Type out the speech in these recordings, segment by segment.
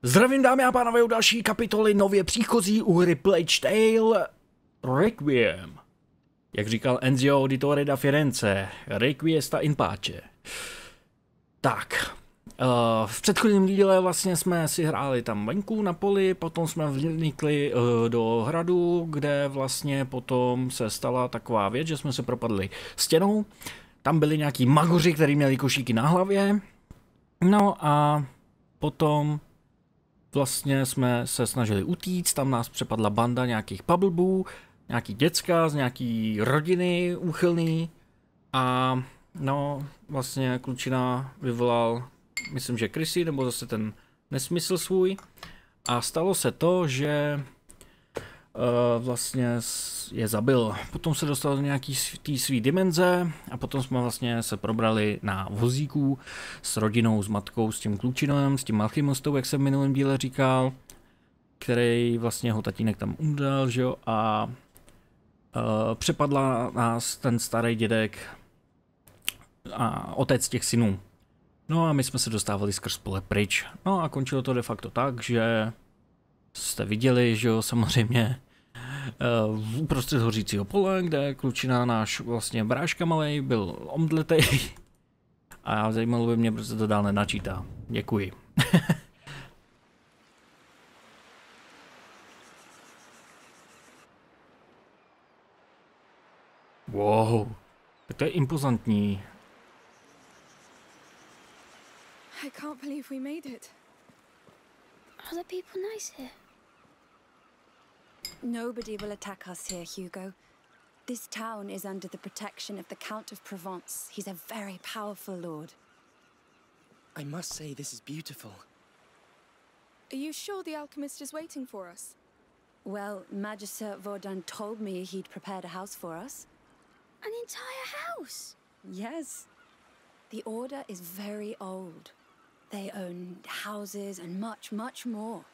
Zdravím dámy a pánové u další kapitoly nově příchozí u hry Tale Requiem. Jak říkal Enzio Auditore da Firenze, Requiesta in pace. Tak, v předchozím díle vlastně jsme si hráli tam venku na poli, potom jsme vnikli do hradu, kde vlastně potom se stala taková věc, že jsme se propadli stěnou. Tam byli nějaký magoři, kteří měli košíky na hlavě. No a potom vlastně jsme se snažili utíct, tam nás přepadla banda nějakých pablbů, nějaký děcka z nějaký rodiny úchylný a no vlastně klučina vyvolal, myslím, že krysy, nebo zase ten nesmysl svůj a stalo se to, že vlastně je zabil. Potom se dostal do nějaký té své dimenze a potom jsme vlastně se probrali na vozíku s rodinou, s matkou, s tím klučinem, s tím alchymistou, jak jsem v minulém díle říkal, který vlastně jeho tatínek tam umřel, že jo, a přepadla nás ten starý dědek a otec těch synů. No a my jsme se dostávali skrz pole pryč. No a končilo to de facto tak, že jste viděli, že jo, samozřejmě uprostřed hořícího pole, kde klučina, náš vlastně bráška malej, byl omdletej. A zajímalo by mě, proč se to dál nenačítá. Děkuji. Wow, tak to je impozantní. I can't believe we made it. Are the people nice here? Nobody will attack us here, Hugo. This town is under the protection of the Count of Provence. He's a very powerful lord. I must say this is beautiful. Are you sure the alchemist is waiting for us? Well, Magister Vaudin told me he'd prepared a house for us. An entire house? Yes. The order is very old. They own houses and much, much more.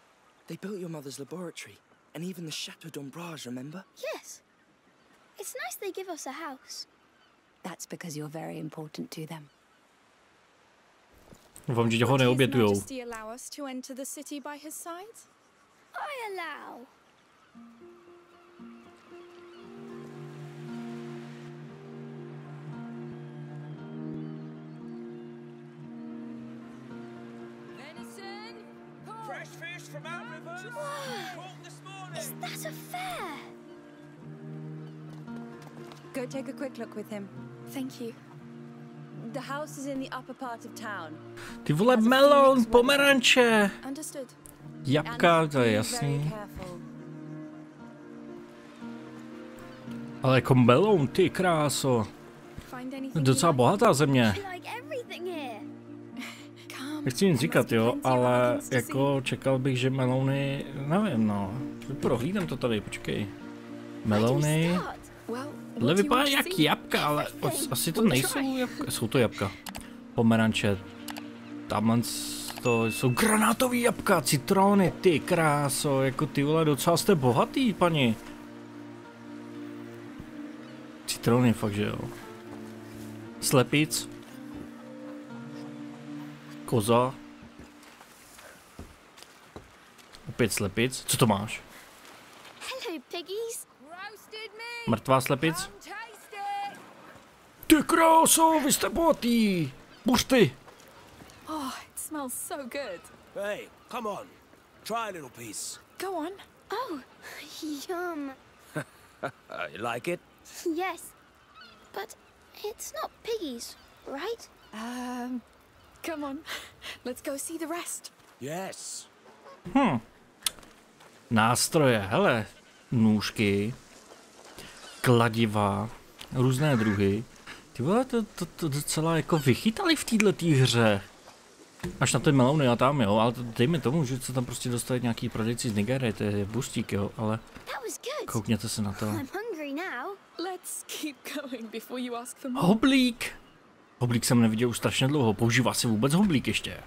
They built your mother's laboratory, and even the Chateau d'Ombrage, remember? Yes. It's nice they give us a house. That's because you're very important to them. Doufám, že ho neobětujou. Does Majesty allow us to enter the city by his side? I allow. Fresh fish from our rivers. Caught this morning. Is that a fair? Go take a quick look with him. Thank you. The house is in the upper part of town. Ty vole, melon, pomeranče. Understood. Jabka, to je jasný. Ale jako melon, ty kráso. Docela bohatá země. Nechci nic říkat, jo, ale jako čekal bych, že melony, nevím, no. Prohlídám to tady, počkej. Melony. Tohle vypadá jak jabka, ale asi to nejsou jabka. Jsou to jabka. Pomeranče. Tamhle to jsou granátový jabka, citrony, ty kráso, jako ty vole, docela jste bohatý, paní. Citrony, fakt, že jo. Slepic. Koza. Opět slepic. Co to máš? Hello, piggies. Mrtvá slepic? Ty kráso, vy jste bohatý. Buřty. Oh, it smells so good. Hey, come on. Try a little piece. Go on. Oh, yum. You like it? Yes, but it's not piggies, right? Come on. Let's go see the rest. Yes. Nástroje, hele. Nůžky. Kladiva. Různé druhy. Ty vole, to docela jako vychytali v této hře. Až na ty melony a tam, jo, ale dejme tomu, že se tam prostě dostali nějaký prodejci z Nigerie, to je bustík, jo, ale koukněte se na to. Hoblík. Hoblík jsem neviděl už strašně dlouho, používá se vůbec hoblík ještě?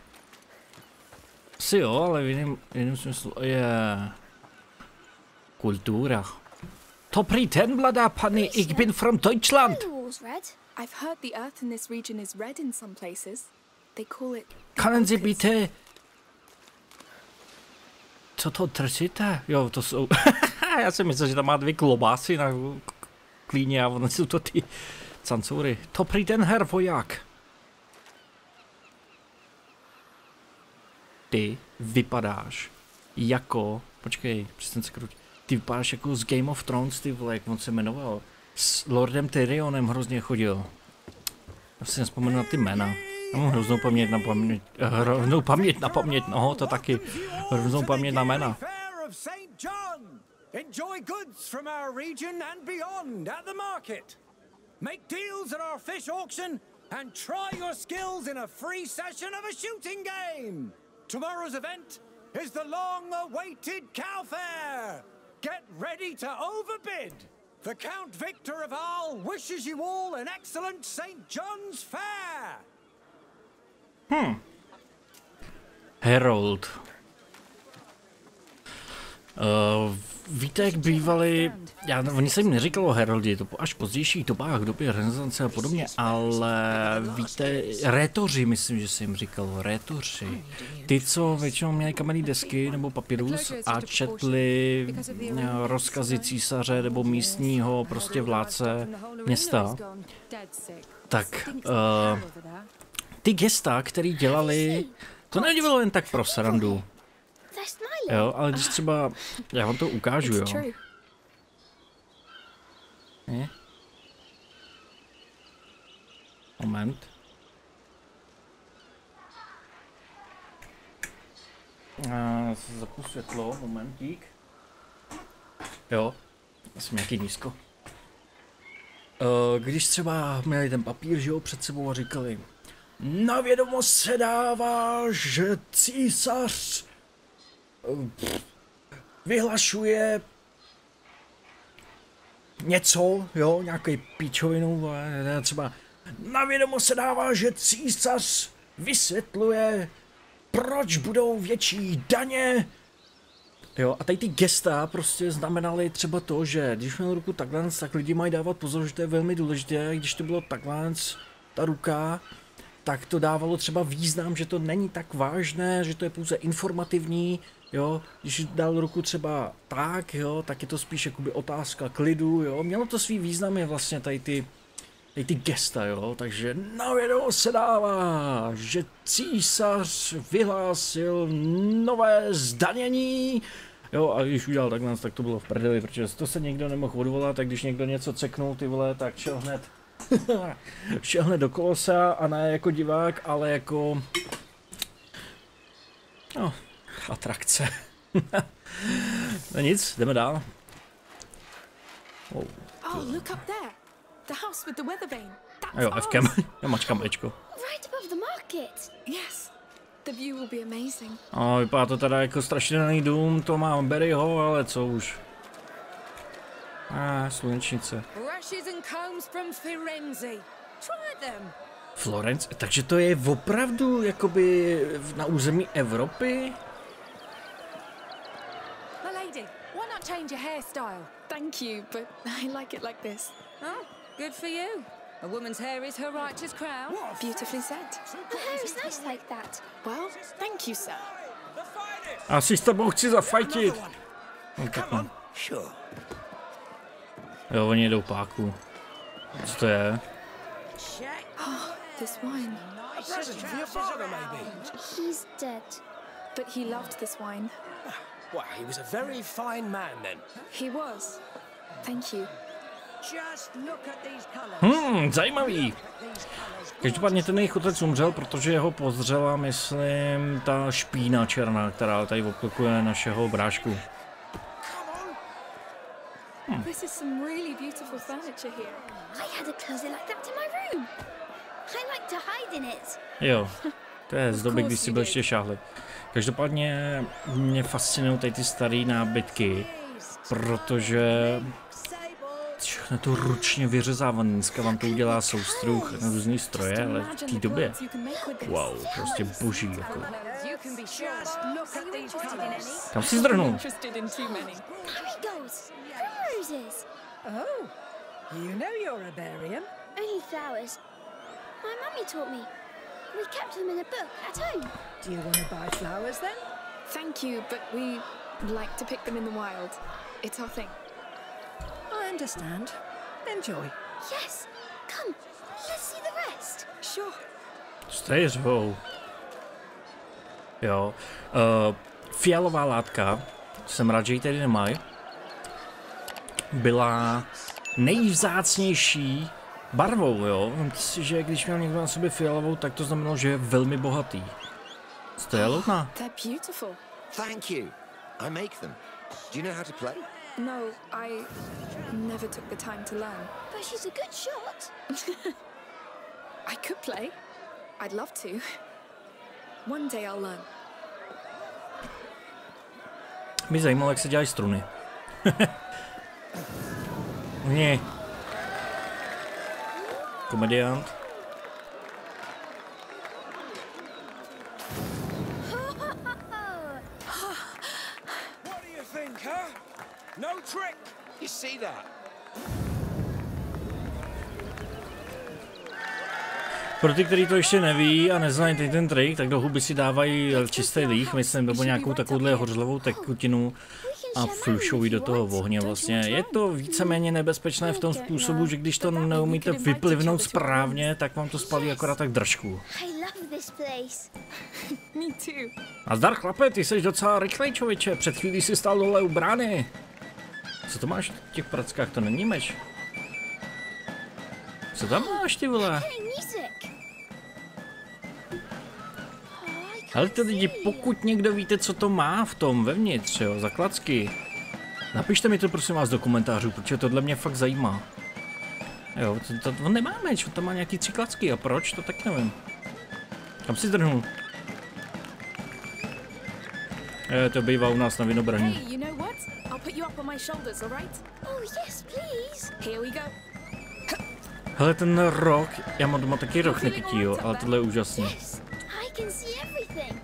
Asi jo, ale v jiném smyslu je... Kultura. Dobrý den, mladá paní, ich bin from Deutschland. I've heard the earth in this region is red in some places. They call it... Können Sie bitte Co to trsíte? Jo, to jsou... Já jsem myslel, že tam má 2 klobásy na klíně a ono jsou to ty cancoury. Dobrý den, herr voják. Ty vypadáš jako... Počkej, přesně se krutí. Ty vypadáš jako z Game of Thrones, ty vole, jak on se jmenoval. S Lordem Tyrionem hrozně chodil. Já si nespomenu na ty jména. Já mám hroznou paměť na paměť, no to taky. Hroznou paměť na jména. Enjoy goods from our region and beyond at the market. Make deals at our fish auction and try your skills in a free session of a shooting game. Tomorrow's event is the long-awaited cow fair. Get ready to overbid. The Count Victor of Arles wishes you all an excellent St. John's Fair. Harold. Víte, jak bývali, oni se jim neříkalo heroldi, to až v pozdějších dobách, v době renesance a podobně, ale víte, rétoři, myslím, že se jim říkalo, rétoři. Ty, co většinou měli kamenné desky nebo papírus a četli rozkazy císaře nebo místního prostě vládce města, tak ty gesta, který dělali, to nedělalo jen tak pro srandu. Jo, ale když třeba, já vám to ukážu, jo. Je? Moment. Zapnu světlo, momentík. Jo, já jsem nějaký nízko. Když třeba měli ten papír, že jo, před sebou a říkali, na vědomost se dává, že císař vyhlašuje něco, jo, nějaký píčovinu, třeba na vědomost se dává, že císař vysvětluje, proč budou větší daně, jo, a tady ty gesta prostě znamenaly třeba to, že když měl ruku takhle, tak lidi mají dávat pozor, že to je velmi důležité, když to bylo takhle, ta ruka, tak to dávalo třeba význam, že to není tak vážné, že to je pouze informativní, jo, když dal ruku třeba tak, jo, tak je to spíš jakoby otázka klidu, jo, mělo to svý významy vlastně tady ty gesta, jo, takže na vědomost se dává, že císař vyhlásil nové zdanění, jo, a když udělal takhle, tak to bylo v prdeli, protože to se někdo nemohl odvolat, tak když někdo něco ceknul, ty vole, tak šel hned do kolosa a ne jako divák, ale jako no, atrakce. No nic, jdeme dál. Oh, look up there. The house with the weather vane. A jo, Fkem. Já mačkám Ečko. Right above the market. Yes. The view will be amazing. A vypadá to teda jako strašidelný dům, to mám Barryho, ale co už. Slunečnice. Florence? Takže to je opravdu jakoby na území Evropy? My lady, why not change your hairstyle? Thank you, but I like it like this. Oh, good for you. A woman's hair is her righteous crown. Beautifully said. The hair is nice like that. Well, thank you, sir. Asi s tebou chci zafajtit. No, Sure. jo, oni jedou páku. Co to je? Oh, this wine. A present for your father, maybe. He's dead. But he loved this wine. Well, he was a very fine man then. He was. Thank you. Just look at these colors. Zajímavý. Každopádně ten jejich otec umřel, protože jeho pozřela, myslím, ta špína černá, která tady obklokuje našeho brášku. This is some really beautiful furniture here. I had a closet like that in my room. I like to hide in it. Jo, to je z doby, když si byl ještě šáhli. Každopádně mě fascinují tady ty staré nábytky, protože všechno to ručně vyřezávané. Dneska vám to udělá soustruh na různý stroje, ale v té době, wow, prostě boží jako. Kam si zdrhnul? Oh, you know you're a barium. Only flowers. My mummy taught me. We kept them in a book at home. Do you want to buy flowers then? Thank you, but we Like to pick them in the wild. It's our thing. I understand. Enjoy. Yes. Come, let's see the rest. Sure. Stay zvou. Jo. Fialová látka, jsem rád, že ji tady nemají, byla nejvzácnější barvou, jo. Vemte si, že když měl někdo na sobě fialovou, tak to znamenalo, že je velmi bohatý. To je loutná. They're beautiful. Thank you. I make them. Do you know how to play? No, I never took the time to learn. But she's a good shot. I could play. I'd love to. One day I'll learn. Mě zajímalo, jak se dělají struny. Ne. Komediant. What do you think, huh? No trick. You see that? Pro ty, kteří to ještě neví a neznají ten trik, tak do huby si dávají čistý dých, myslím, nebo nějakou takovouhle hořlavou tekutinu a flušují do toho ohně vlastně. Je to víceméně nebezpečné v tom způsobu, že když to neumíte vyplivnout správně, tak vám to spalí akorát tak držku. Me too. A zdar chlape, ty jsi docela rychlej, člověče, před chvílí si stál dole u brány. Co to máš v těch prackách, to není meč? Co tam máš, ty vole? Ale ty lidi, pokud někdo víte, co to má v tom vevnitř, jo, za klacky, napište mi to prosím vás do komentářů, protože tohle mě fakt zajímá. Jo, on nemá meč, on tam má nějaký 3 klacky a proč, to tak nevím. Kam si zdrhnul? To bývá u nás na vinobraní. Hey, you know what? I'll put you up on my shoulders, all right? Oh, yes, please. Here we go. Hele, ten roh, já mám doma taky roh nepití, jo, ale tohle je úžasný. Yes, I can see everything.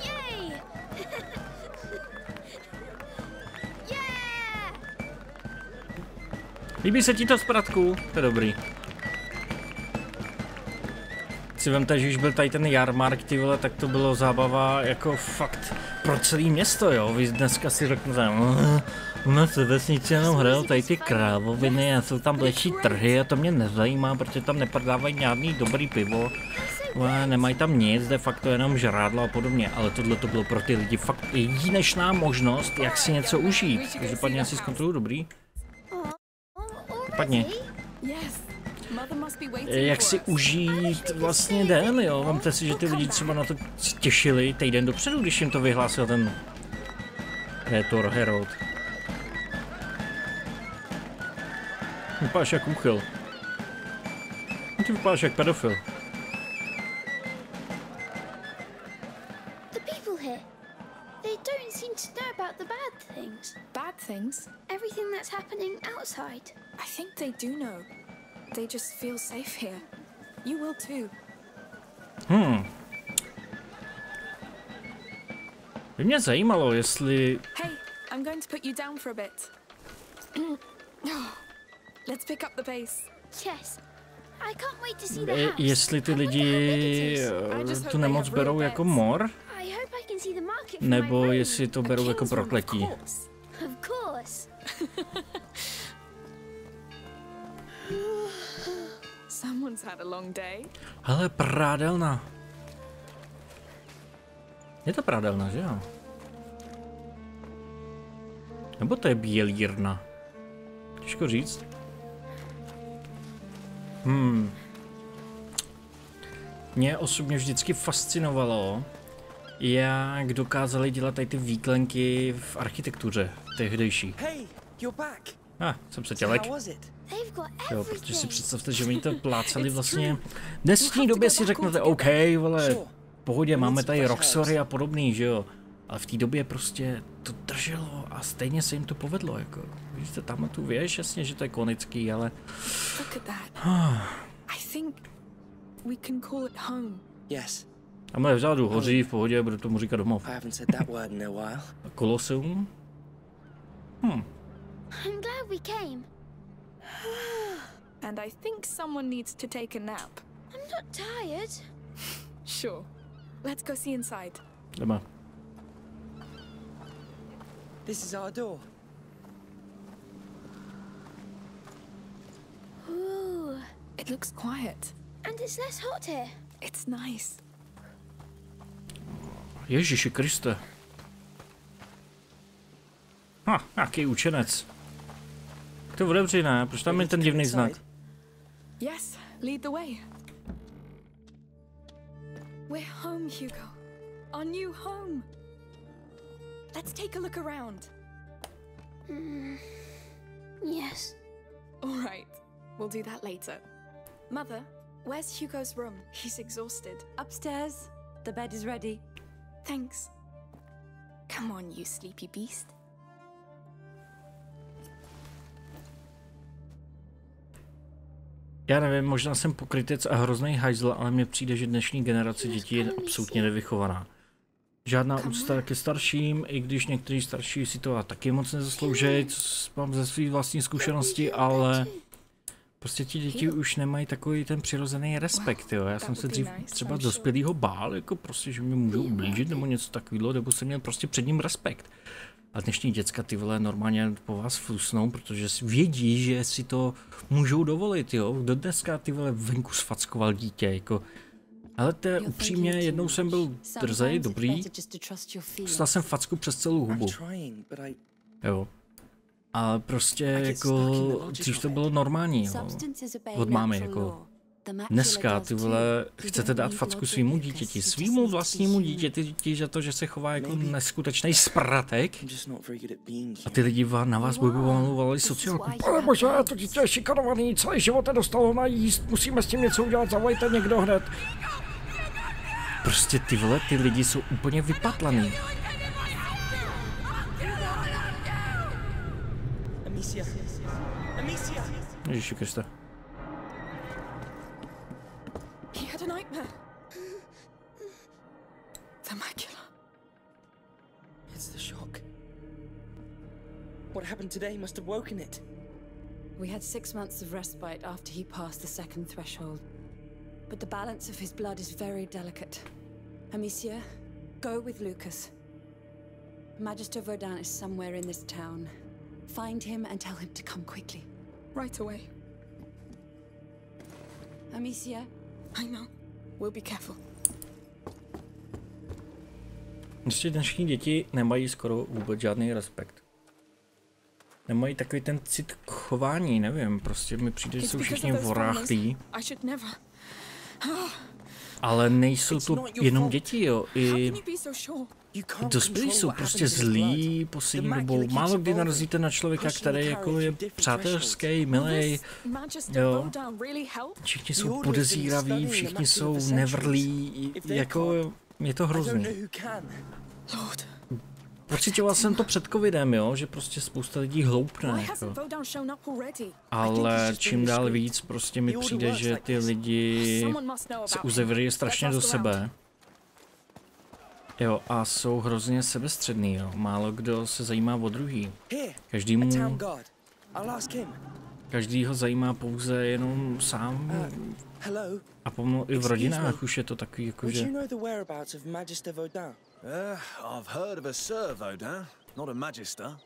Yay! Yeah! Líbí se ti to z pratku? To je dobrý. Si vemte, že když byl tady ten jarmark, ty vole, tak to bylo zábava jako fakt pro celé město, jo. Vy dneska si řeknete, u nás ve vesnici jenom hrajou tady ty krávoviny a jsou tam lepší trhy a to mě nezajímá, protože tam neprodávají žádný dobrý pivo. Nemají tam nic, de facto jenom žrádlo a podobně, ale tohle to bylo pro ty lidi fakt jedinečná možnost, jak si něco užít. Každopádně asi zkontroluji dobrý. Padně. Jak si užít vlastně den, jo? Vemte si, že ty lidi třeba na to těšili týden dopředu, když jim to vyhlásil ten Rétor Herod. Vypadáš jak úchyl. Ty vypadáš jak pedofil. The people here, they don't seem to know about the bad things. Bad things? Everything that's happening outside. I think they do know. They just feel safe here. You will too. By mě zajímalo, jestli... Hey, I'm going to put you down for a bit. Let's pick up the pace. Yes. I can't wait to see the house. Jestli ty lidi tu nemoc berou jako mor, I hope I can see the market from nebo my room. jestli to berou jako prokletí. Of course. Someone's had a long day. Ale prádelna. Je to prádelna, že jo? Nebo to je bělírna? Těžko říct. Mě osobně vždycky fascinovalo, jak dokázali dělat tady ty výklenky v architektuře tehdejší. Hey, you're back. Jsem se tělek. How was it? They've got Jo, protože si everything. představte, že oni to plácali vlastně. V dnešní době si řeknete, OK, vole, v pohodě, máme tady Roxory a podobný, že jo. Ale v té době prostě to drželo a stejně se jim to povedlo, jako. Vidíte tam tu věž, jasně, že to je konický, ale... Look at that. I think we can call it home. Yes. A moje vzadu hoří, v pohodě, budu tomu říkat domov. I haven't said that word in a while. Koloseum? I'm glad we came. And I think someone needs to take a nap. I'm not tired. Sure. Let's go see inside. Jdeme. This is our door. Ooh, It looks quiet. and it's less hot here. It's nice. Ježíši Kriste. Nějaký učenec. To otevři, ne? Proč tam je ten divný znak? Yes, lead the way. We're home, Hugo. Our new home. Let's take a look around. Yes. All right, we'll do that later. Mother, where's Hugo's room? He's exhausted. Upstairs. The bed is ready. Thanks. Come on, you sleepy beast. Já nevím, možná jsem pokrytec a hrozný hajzl, ale mně přijde, že dnešní generace dětí je absolutně nevychovaná. Žádná úcta ke starším, i když někteří starší si to taky moc nezaslouží, mám ze svých vlastní zkušenosti, ale prostě ti děti už nemají takový ten přirozený respekt, jo. Já jsem se dřív třeba dospělýho bál, jako prostě, že mě můžou ublížit nebo něco takového, nebo jsem měl prostě před ním respekt. A dnešní děcka, ty vole, normálně po vás flusnou, protože vědí, že si to můžou dovolit, jo. Do dneska, ty vole, venku sfackoval dítě, jako. Ale to je upřímně, jednou jsem byl drzej, dobrý, dostal jsem facku přes celou hubu. Jo. Ale prostě, jako, dřív to bylo normální, jo. Od mámy, jako. Dneska, ty vole, chcete dát facku svýmu dítěti, svýmu vlastnímu dítěti za to, že se chová jako neskutečný spratek. A ty lidi na vás bojovali sociálku. Pane bože, to dítě je šikanovaný, celý život je dostalo na jíst, musíme s tím něco udělat, zavolejte někdo hned. Prostě ty vole, ty lidi jsou úplně vypatlaný. Amicia. Amicia. Ježiši Kriste. He had a nightmare. The macula. It's the shock. What happened today must have woken it. We had 6 months of respite after he passed the second threshold. But the balance of his blood is very delicate. Amicia, go with Lucas. Magister Vaudin is somewhere in this town. Find him and tell him to come quickly. Right away. Amicia? I know. We'll be careful. Prostě dnešní děti nemají skoro vůbec žádný respekt. Nemají takový ten cit k chování, nevím, prostě mi přijde, že jsou všichni voráchlí. Ale nejsou to jenom děti, jo, i dospělí jsou prostě zlí poslední dobou. Málo kdy narazíte na člověka, který jako je přátelský, milej, jo. Všichni jsou podezíraví, všichni jsou nevrlí, jako je to hrozný. Pocitoval jsem to před covidem, jo, že prostě spousta lidí hloupne, jako. Ale čím dál víc prostě mi přijde, že ty lidi se uzavřeli strašně do sebe. Jo, a jsou hrozně sebestředný, jo. Málo kdo se zajímá o druhý. Každýho zajímá pouze jenom sám. A pomalu i v rodinách už je to takový, jakože... I've heard of a Sir Vaudin, not a Magister.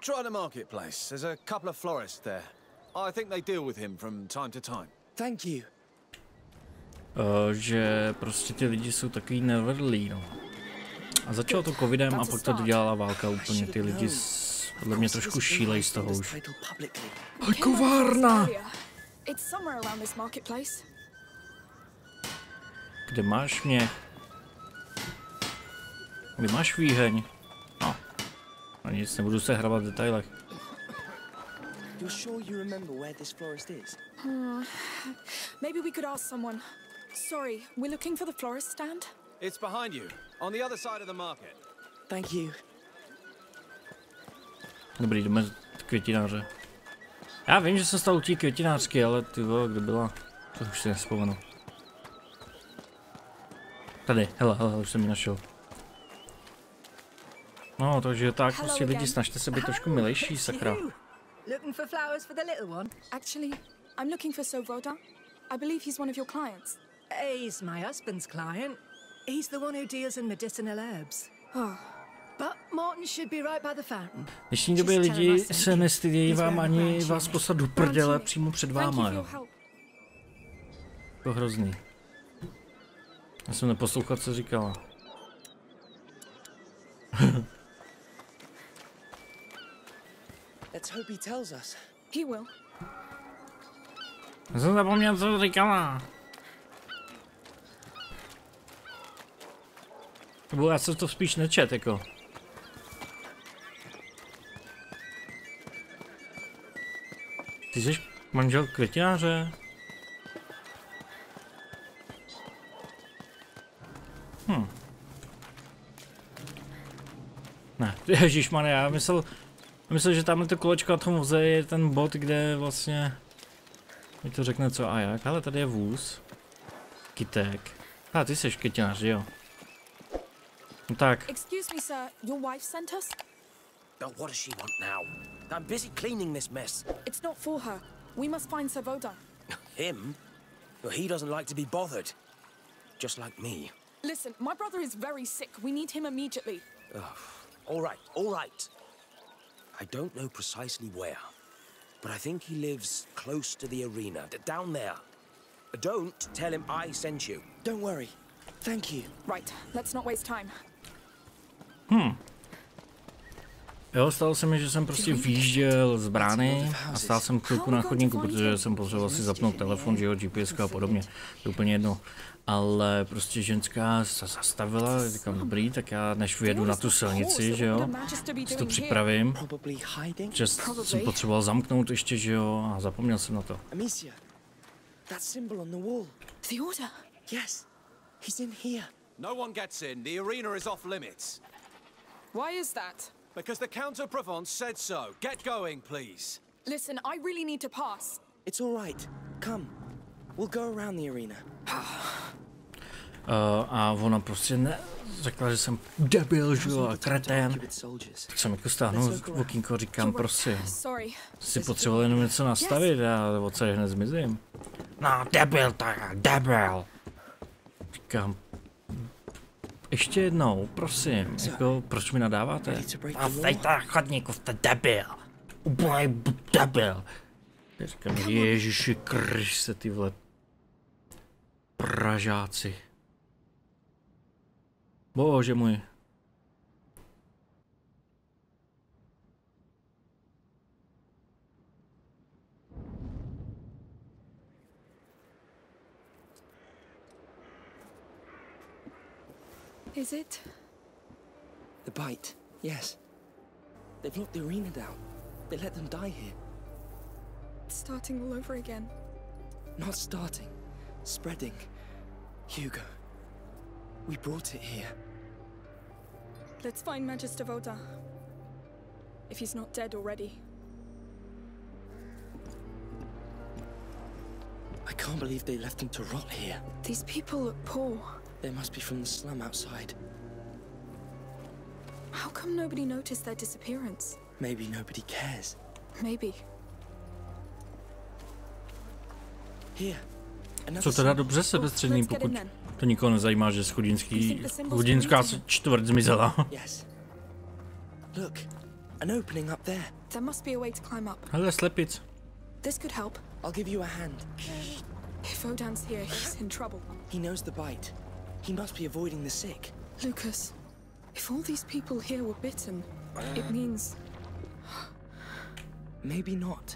Try the marketplace. There's a couple of florists there. I think they deal with him from time to time. Thank you. Že prostě ty lidi jsou takový nevrlí, no. A začalo to covidem a pak to dodělala válka úplně. Ty lidi podle mě trošku šílej z toho už. Kovárna! Kde máš mě? Kde máš výheň? No. A nic, nebudu se hrabat v detailech. You're sure you remember where this florist is? Maybe we could ask someone. Sorry, we're looking for the florist stand. It's behind you, on the other side of the market. Thank you. Dobrý, jdeme k květináře. Já vím, že jsem stal u té květinářky, ale ty vole, kde byla? To už si nespomenu. Tady, hele, už jsem ji našel. No, takže tak, prostě lidi, snažte se být trošku milejší, sakra. Looking for flowers for the little one? Actually, I'm looking for Sir Vaudin. I believe he's one of your clients. He's my husband's client. He's the one who deals in medicinal herbs. Oh. But Martin should be right by the fountain. V dnešní době lidi se nestydějí vám ani vás poslat do prdele přímo před váma, jo. To hrozný. Já jsem neposlouchal, co říkala. Let's hope he tells us. He will. Já jsem zapomněl, co říkala. Nebo já jsem to spíš nečet, jako. Ty jsi manžel květináře? Ne, ježišmarja, já myslel, že tamhle to kolečko na tom voze je ten bod, kde vlastně mi to řekne co a jak, ale tady je vůz. Kytek. A ty jsi květinář, jo? No tak. Excuse me, sir. Your wife sent us? What does she want now? I'm busy cleaning this mess. It's not for her. We must find Sir Voda. Him? Well, he doesn't like to be bothered. Just like me. Listen, my brother is very sick. We need him immediately. All right, all right. I don't know precisely where, but I think he lives close to the arena, down there. Don't tell him I sent you. Don't worry. Thank you. Right, let's not waste time. Jo, stalo se mi, že jsem prostě vyjížděl z brány a stál jsem chvilku na chodníku, protože jsem potřeboval si zapnout telefon, že jo, GPS a podobně, to je úplně jedno. Ale prostě ženská se zastavila, říkám dobrý, tak já než vyjedu na tu silnici, že jo, si to připravím, že jsem potřeboval zamknout ještě, že jo, a zapomněl jsem na to. Amicia, that symbol on the wall. The order? Yes, he's in here. No one gets in. The arena is off limits. Why is that? Because the Count of Provence said so. Get going, please. Listen, I really need to pass. It's all right. Come. We'll go around the arena. A ona prostě řekla, že jsem debil, že jo, a kretén. Tak jsem jako stáhnul okýnko, říkám, prosím. Si potřeboval jenom něco nastavit a od se hned zmizím. No, debil, tak, debil. Říkám, ještě jednou, prosím, jako, proč mi nadáváte? A vejte chodníku, jste debil. Úplně debil. Říkám, Ježiši Kriste, ty vole Pražáci. Bože můj. Is it? The bite, yes. They've locked the arena down. They let them die here. It's starting all over again. Not starting. Spreading. Hugo. We brought it here. Let's find Magister Voda. If he's not dead already. I can't believe they left him to rot here. These people look poor. They must be from the slum outside. How come nobody noticed their disappearance? Maybe nobody cares. Maybe. Here. Co teda dobře sebestředný, pokud to nikoho nezajímá, že z chudinská čtvrt zmizela. Yes. Look, an opening up there. There must be a way to climb up. Hele, slepic. This could help. I'll give you a hand. If Vodan's here, he's in trouble. He knows the bite. He must be avoiding the sick. Lucas, if all these people here were bitten, it means... Maybe not.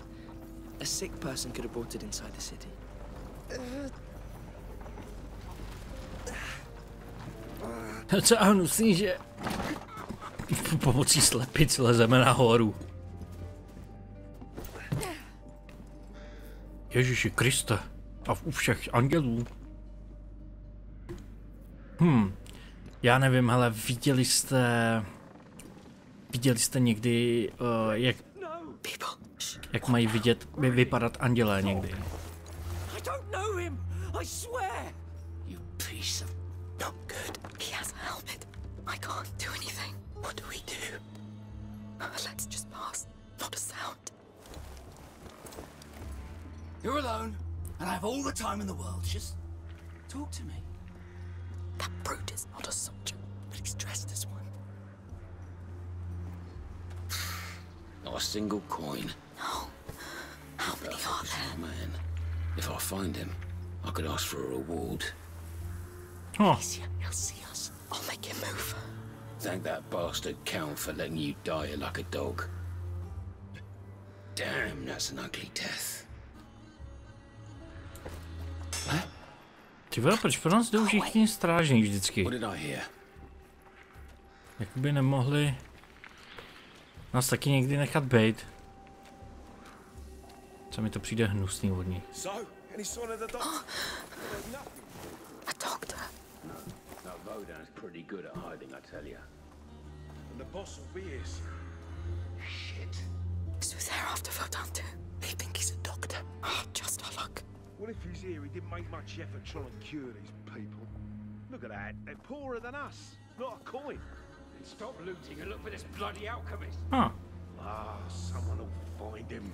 A sick person could have brought it inside the city. Co a hnusný, že pomocí slepic lezeme nahoru. Ježiši Kriste. A u všech andělů. Já nevím, hele, viděli jste někdy, jak mají vypadat andělé někdy. I don't know him, I swear. You piece of not good. He has a helmet. I can't do anything. What do we do? Let's just pass. Not a sound. You're alone, and I have all the time in the world. Just talk to me. That brute is not a soldier, but he's dressed as one. Not a single coin. No. How many are there? Man, if I find him, I could ask for a reward. Amicia, he'll see us. I'll make him move. Thank that bastard Count for letting you die like a dog. Damn, that's an ugly death. Ty vole, proč pro nás jdou všichni strážní vždycky? What did I hear? Jakoby nemohli nás taky někdy nechat bejt. Co mi to přijde hnusný od nich. A doctor. That Vodan's pretty good at hiding, I tell you. And the boss will be his. Shit. So they're after Vodan too. They think he's a doctor. Oh, just our luck. Well, if he's here, he didn't make much effort trying to cure these people. Look at that. They're poorer than us. Not a coin. Stop looting and look for this bloody alchemist. Huh. Ah, someone will find him.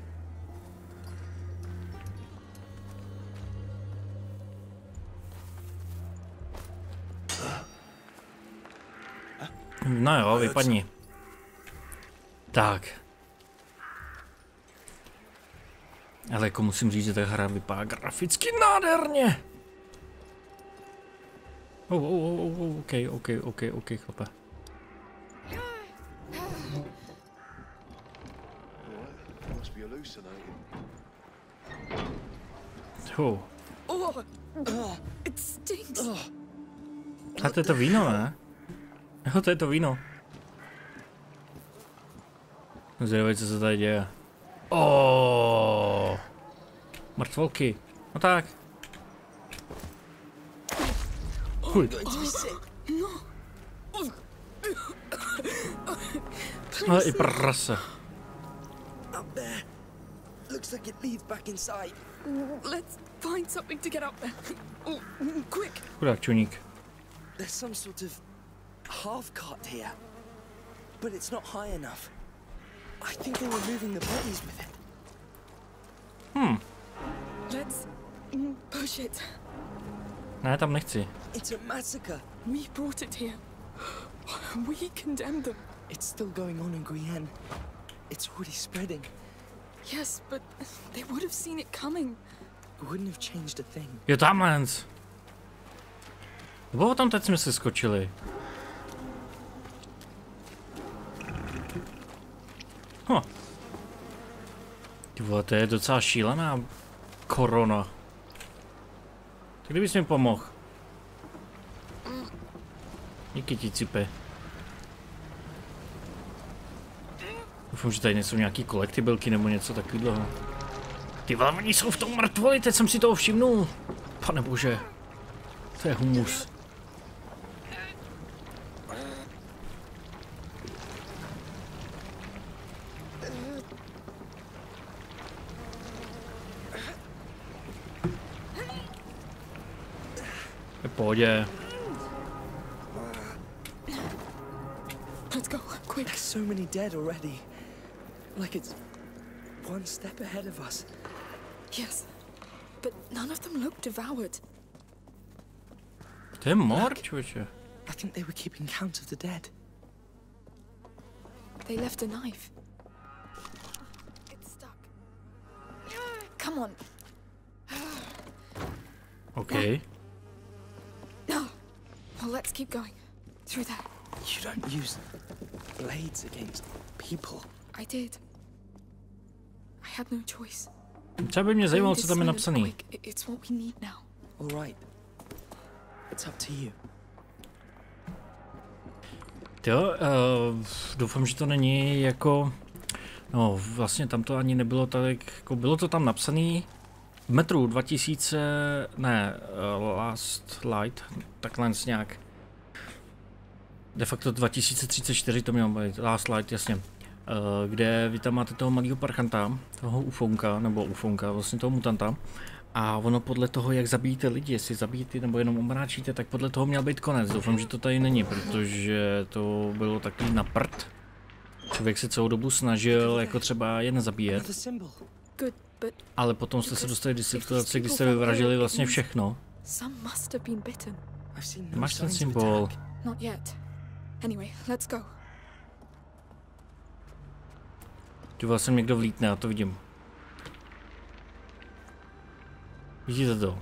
No jo, vypadni. Tak. Ale jako musím říct, že ta hra vypadá graficky nádherně. OK, chlape. It stinks. A to je to víno, ne? Jo, to je to víno. Zvědavej, co se tady děje. Mrtvolky. No tak. Chuj. Ale i prase. Up there. Looks like it leads back inside. Let's find something to get up there. Quick. Chudák čuník. There's some sort of half cart here, but it's not high enough. I think they were moving the bodies with it. Let's push it. Ne, tam nechci. It's a massacre. We brought it here. We condemned them. It's still going on in Guyenne. It's already spreading. Yes, but they would have seen it coming. It wouldn't have changed a thing. Jo, tamhle. Nebo tam teď jsme se skočili. Ty vole, to je docela šílená korona. Tak kdybys mi pomohl. Díky ti, cipe. Doufám, že tady nejsou nějaký kolektibilky nebo něco takového. Ty vole, oni jsou v tom mrtvoli, teď jsem si toho všimnul. Pane bože. To je humus. Je v pohodě. Let's go, quick. There's so many dead already. Like it's one step ahead of us. Yes, but none of them look devoured. To je mor, člověče. I think they were keeping count of the dead. They left a knife. It's stuck. Come on. Okay. No. Well, let's keep going. Through there. You don't use blades against people. I did. I had no choice. Třeba by mě zajímalo, co tam je napsaný. It's what we need now. All right. It's up to you. Jo, doufám, že to není jako... No, vlastně tam to ani nebylo tak, jako bylo to tam napsaný v metru 2000, ne, Last Light, takhle nějak. De facto 2034 to mělo být, Last Light, jasně. Kde vy tam máte toho malého parchanta, toho ufonka, nebo ufonka, vlastně toho mutanta. A ono podle toho, jak zabijíte lidi, jestli zabijíte nebo jenom omráčíte, tak podle toho měl být konec. Doufám, že to tady není, protože to bylo takový na prd. Člověk se celou dobu snažil jako třeba je nezabíjet. Ale potom jste se dostali do situace, kdy jste vyvražili vlastně všechno. Máš ten symbol. Not yet. Anyway, let's go. Ty vlastně někdo vlítne, já to vidím. Vidíte to?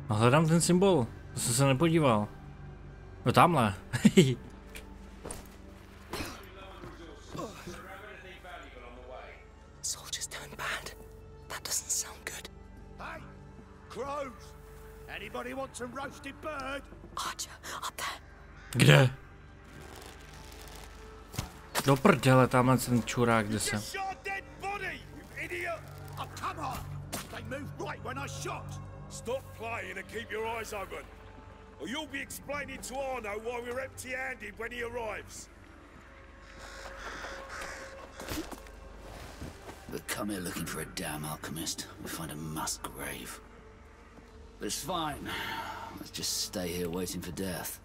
A hledám ten symbol. To jsem se nepodíval. No tamhle. Soldiers turn bad. That doesn't sound good. Hey, crows! Anybody want some roasted bird? Archer, up there. Kde? Do prdele, tamhle ten čurák, kde jsem. Stop playing and keep your eyes open, or you'll be explaining to Arno why we're empty-handed when he arrives. We come here looking for a damn alchemist. We find a mass grave. But it's fine. Let's just stay here waiting for death.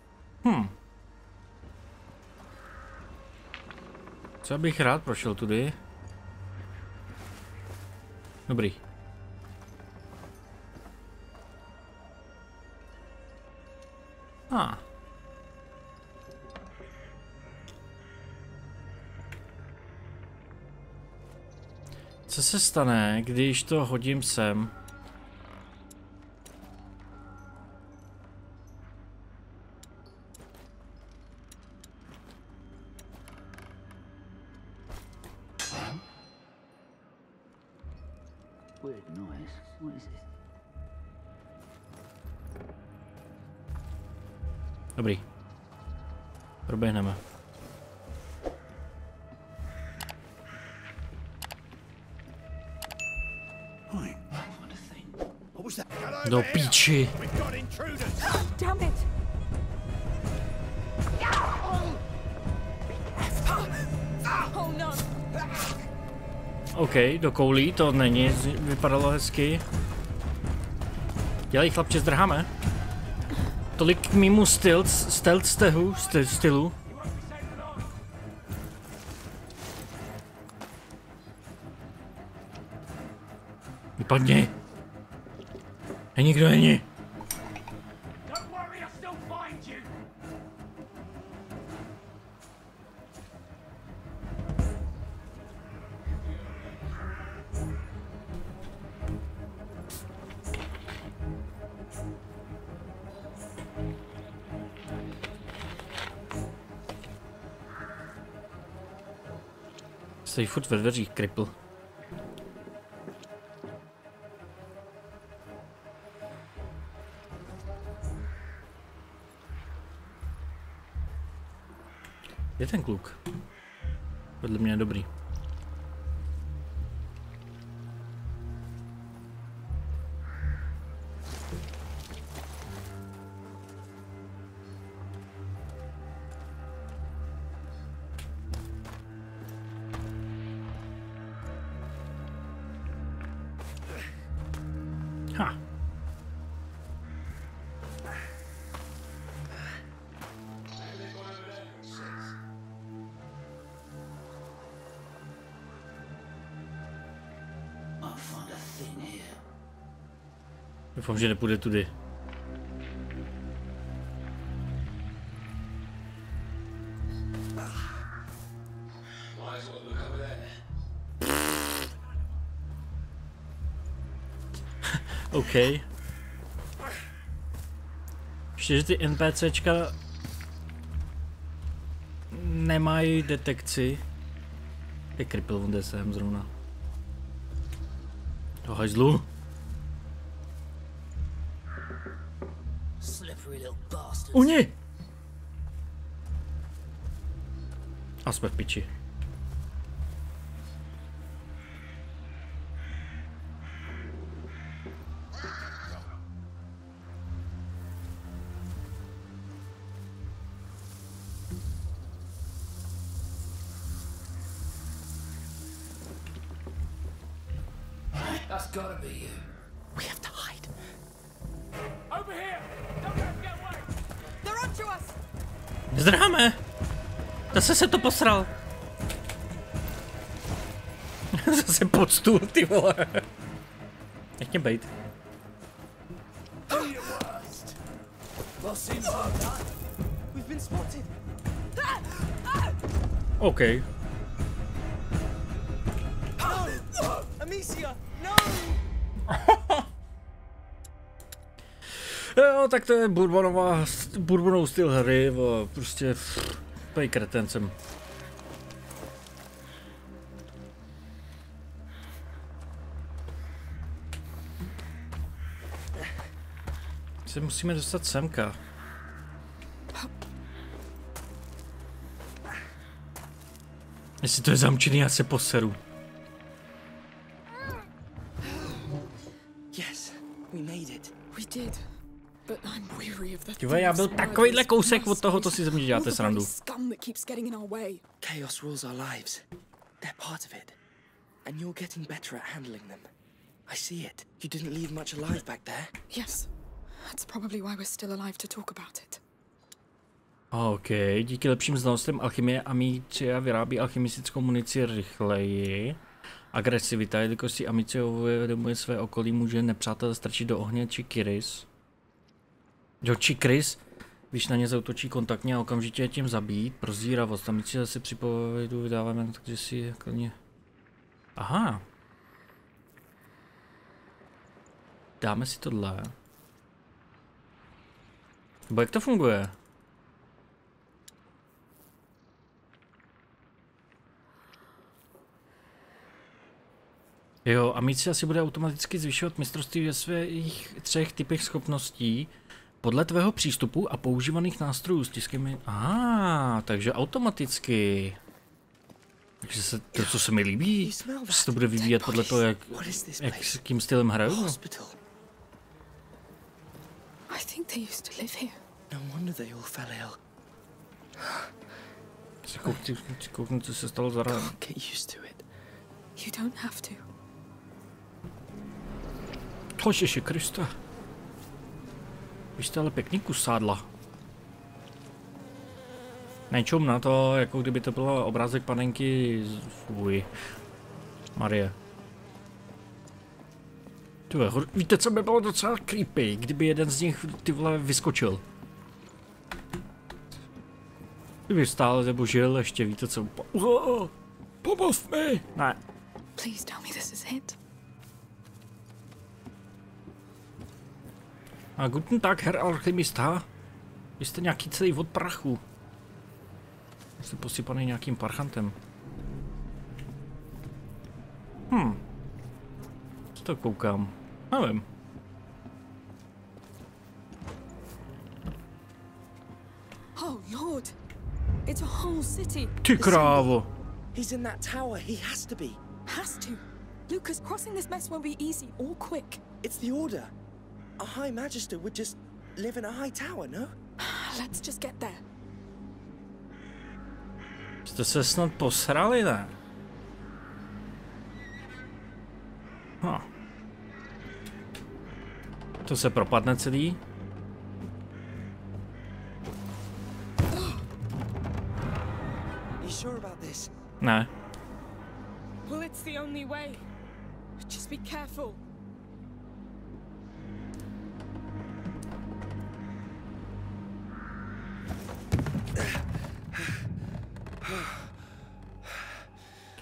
Co bych rád prošel tudy? Dobrý. Co se stane, když to hodím sem? Weird noise. What is it? Dobrý. Proběhneme. Do píči. Damn it! Oh no! OK, do koulí to není, vypadalo hezky. Dělej chlapče, zdrháme. Tolik k mýmu stylu. Vypadni. Nikdo není. Stojí furt ve dveřích, kripl. Je ten kluk. Podle mě je dobrý. Ha. Doufám, že nepůjde tudy. OK. Ještě, že ty NPCčka nemají detekci. Je kripl, on jde sem zrovna. Do hajzlu. Uni! A jsme v piči. That's gotta be you. We have to hide. Over here! Don't let him get away! They're onto us! Zdráme! Zase se to posral. Zase pod stůl, ty vole. Nech mě bejt. OK. Amicia, no! Jo, tak to je bourbonovou styl hry, prostě tady kretencem. Se musíme dostat semka. Jestli to je zamčený, já se poseru. Yes, we made it. We did. But I'm weary of the Dive, já byl takovýhle kousek od toho, to si ze mě děláte srandu. Chaos rules our lives. They're part of it. And you're getting better at handling them. I see it. You didn't leave much alive back there. Yes. That's probably why we're still alive to talk about it. OK, díky lepším znalostem alchymie Amicia vyrábí alchymistickou munici rychleji. Agresivita, jelikož si Amicia uvědomuje své okolí, může nepřátel strčit do ohně či krys. Když na ně zautočí kontaktně a okamžitě je tím zabít. Prozíravost, Amicia si při povědu vydáváme, takže si jako ně... Aha. Dáme si tohle. Nebo jak to funguje? Jo, Amicia si bude automaticky zvyšovat mistrovství ve svých 3 typech schopností podle tvého přístupu a používaných nástrojů s tiskými. Aha, takže automaticky. Takže se to, co se mi líbí, že se to bude vyvíjet podle toho, jak s kým stylem hraju. I think they used to live here. No wonder they all fell ill. Kouknu, co se stalo za rám. Get used to it. You don't have to. Ježiši Krista. Vy jste ale pěkný kus sádla. Nečum na to, jako kdyby to byl obrázek panenky z... Fuj. Marie. Tyhle, víte, co by bylo docela creepy, kdyby jeden z nich ty vole vyskočil. Kdyby stál nebo žil, ještě víte co... Pomoz mi! Ne. Please tell me this is it. A guten Tag, Herr Alchemista. Vy jste nějaký celý od prachu. Jste posypaný nějakým parchantem. Co to koukám? Nevím. Oh Lord! It's a whole city. Ty krávo. He's in that tower. He has to be. Has to. Lucas, crossing this mess won't be easy or quick. It's the order. A High Magister would just live in a high tower, no? Let's just get there. Jste se snad posrali, ne? To se propadne celý? You sure about this? Ne. Well, it's the only way. Just be careful.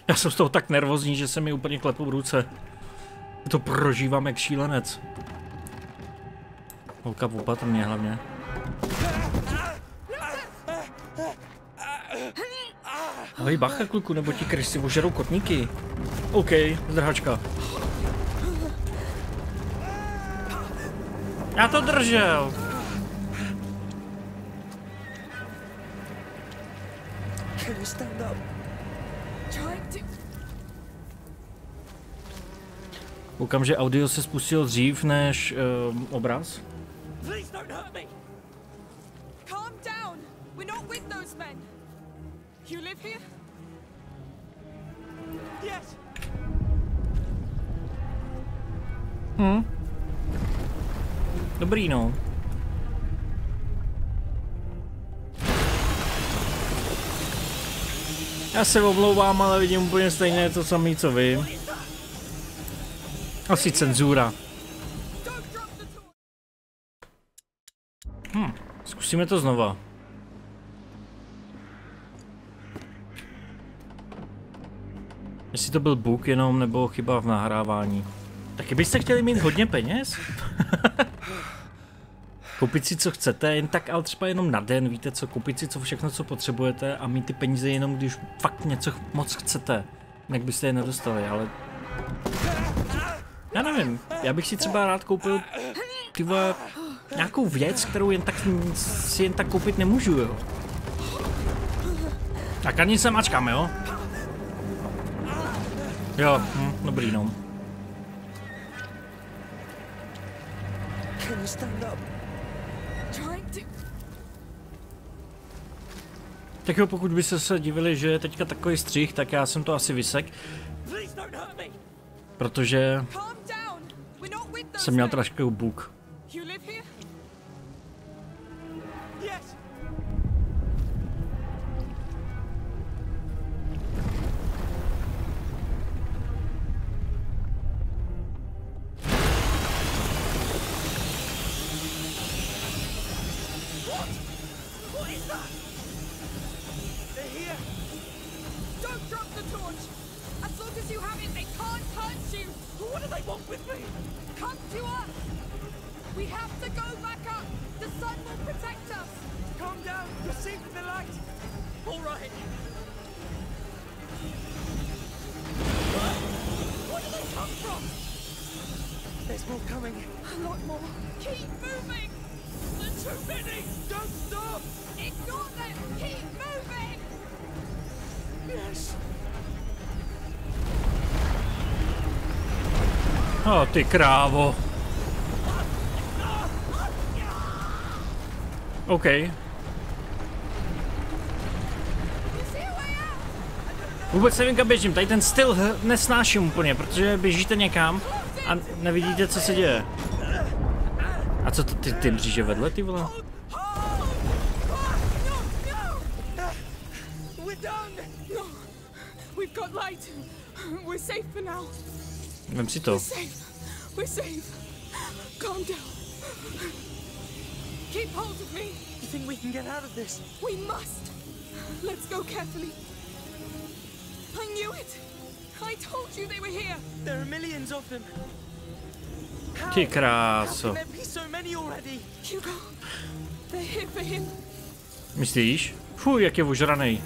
Já jsem z toho tak nervózní, že se mi úplně klepou ruce. To prožívám jak šílenec. Holka opatrně hlavně. Ahoj bacha kluku, nebo ti kryš si ožerou kotníky. OK, zdrhačka. Já to držel. Can you stand up? Koukám, že audio se spustil dřív než obraz. Please don't hurt me. Calm down. We're not with those men. You live here? Yes. Dobrý no. Já se omlouvám, ale vidím úplně stejné to samé, co vy. Asi cenzura. Zkusíme to znova. Jestli to byl bug jenom, nebo chyba v nahrávání. Taky byste chtěli mít hodně peněz? Koupit si co chcete, jen tak, ale třeba jenom na den, víte co, koupit si co všechno, co potřebujete a mít ty peníze jenom, když fakt něco moc chcete. Jinak byste je nedostali, ale... Já nevím, já bych si třeba rád koupil nějakou věc, kterou si jen tak koupit nemůžu, jo. Tak ani se mačkám, jo? Jo, dobrý, no. Tak jo, pokud byste se divili, že je teďka takový střih, tak já jsem to asi vysek. Protože jsem měl trošku bug. Oh, ty krávo. OK. Vůbec nevím, kam běžím. Tady ten styl nesnáším úplně, protože běžíte někam a nevidíte, co se děje. A co to ty mříže vedle, ty vole? Vem si to. We're safe. Calm down. Keep hold of me. You think we can get out of this? We must. Let's go carefully. I knew it. I told you they were here. There are millions of them. Ty kráso. How can there be so many already? Hugo, they're here for him. Myslíš? Fuj, jak je ožranej.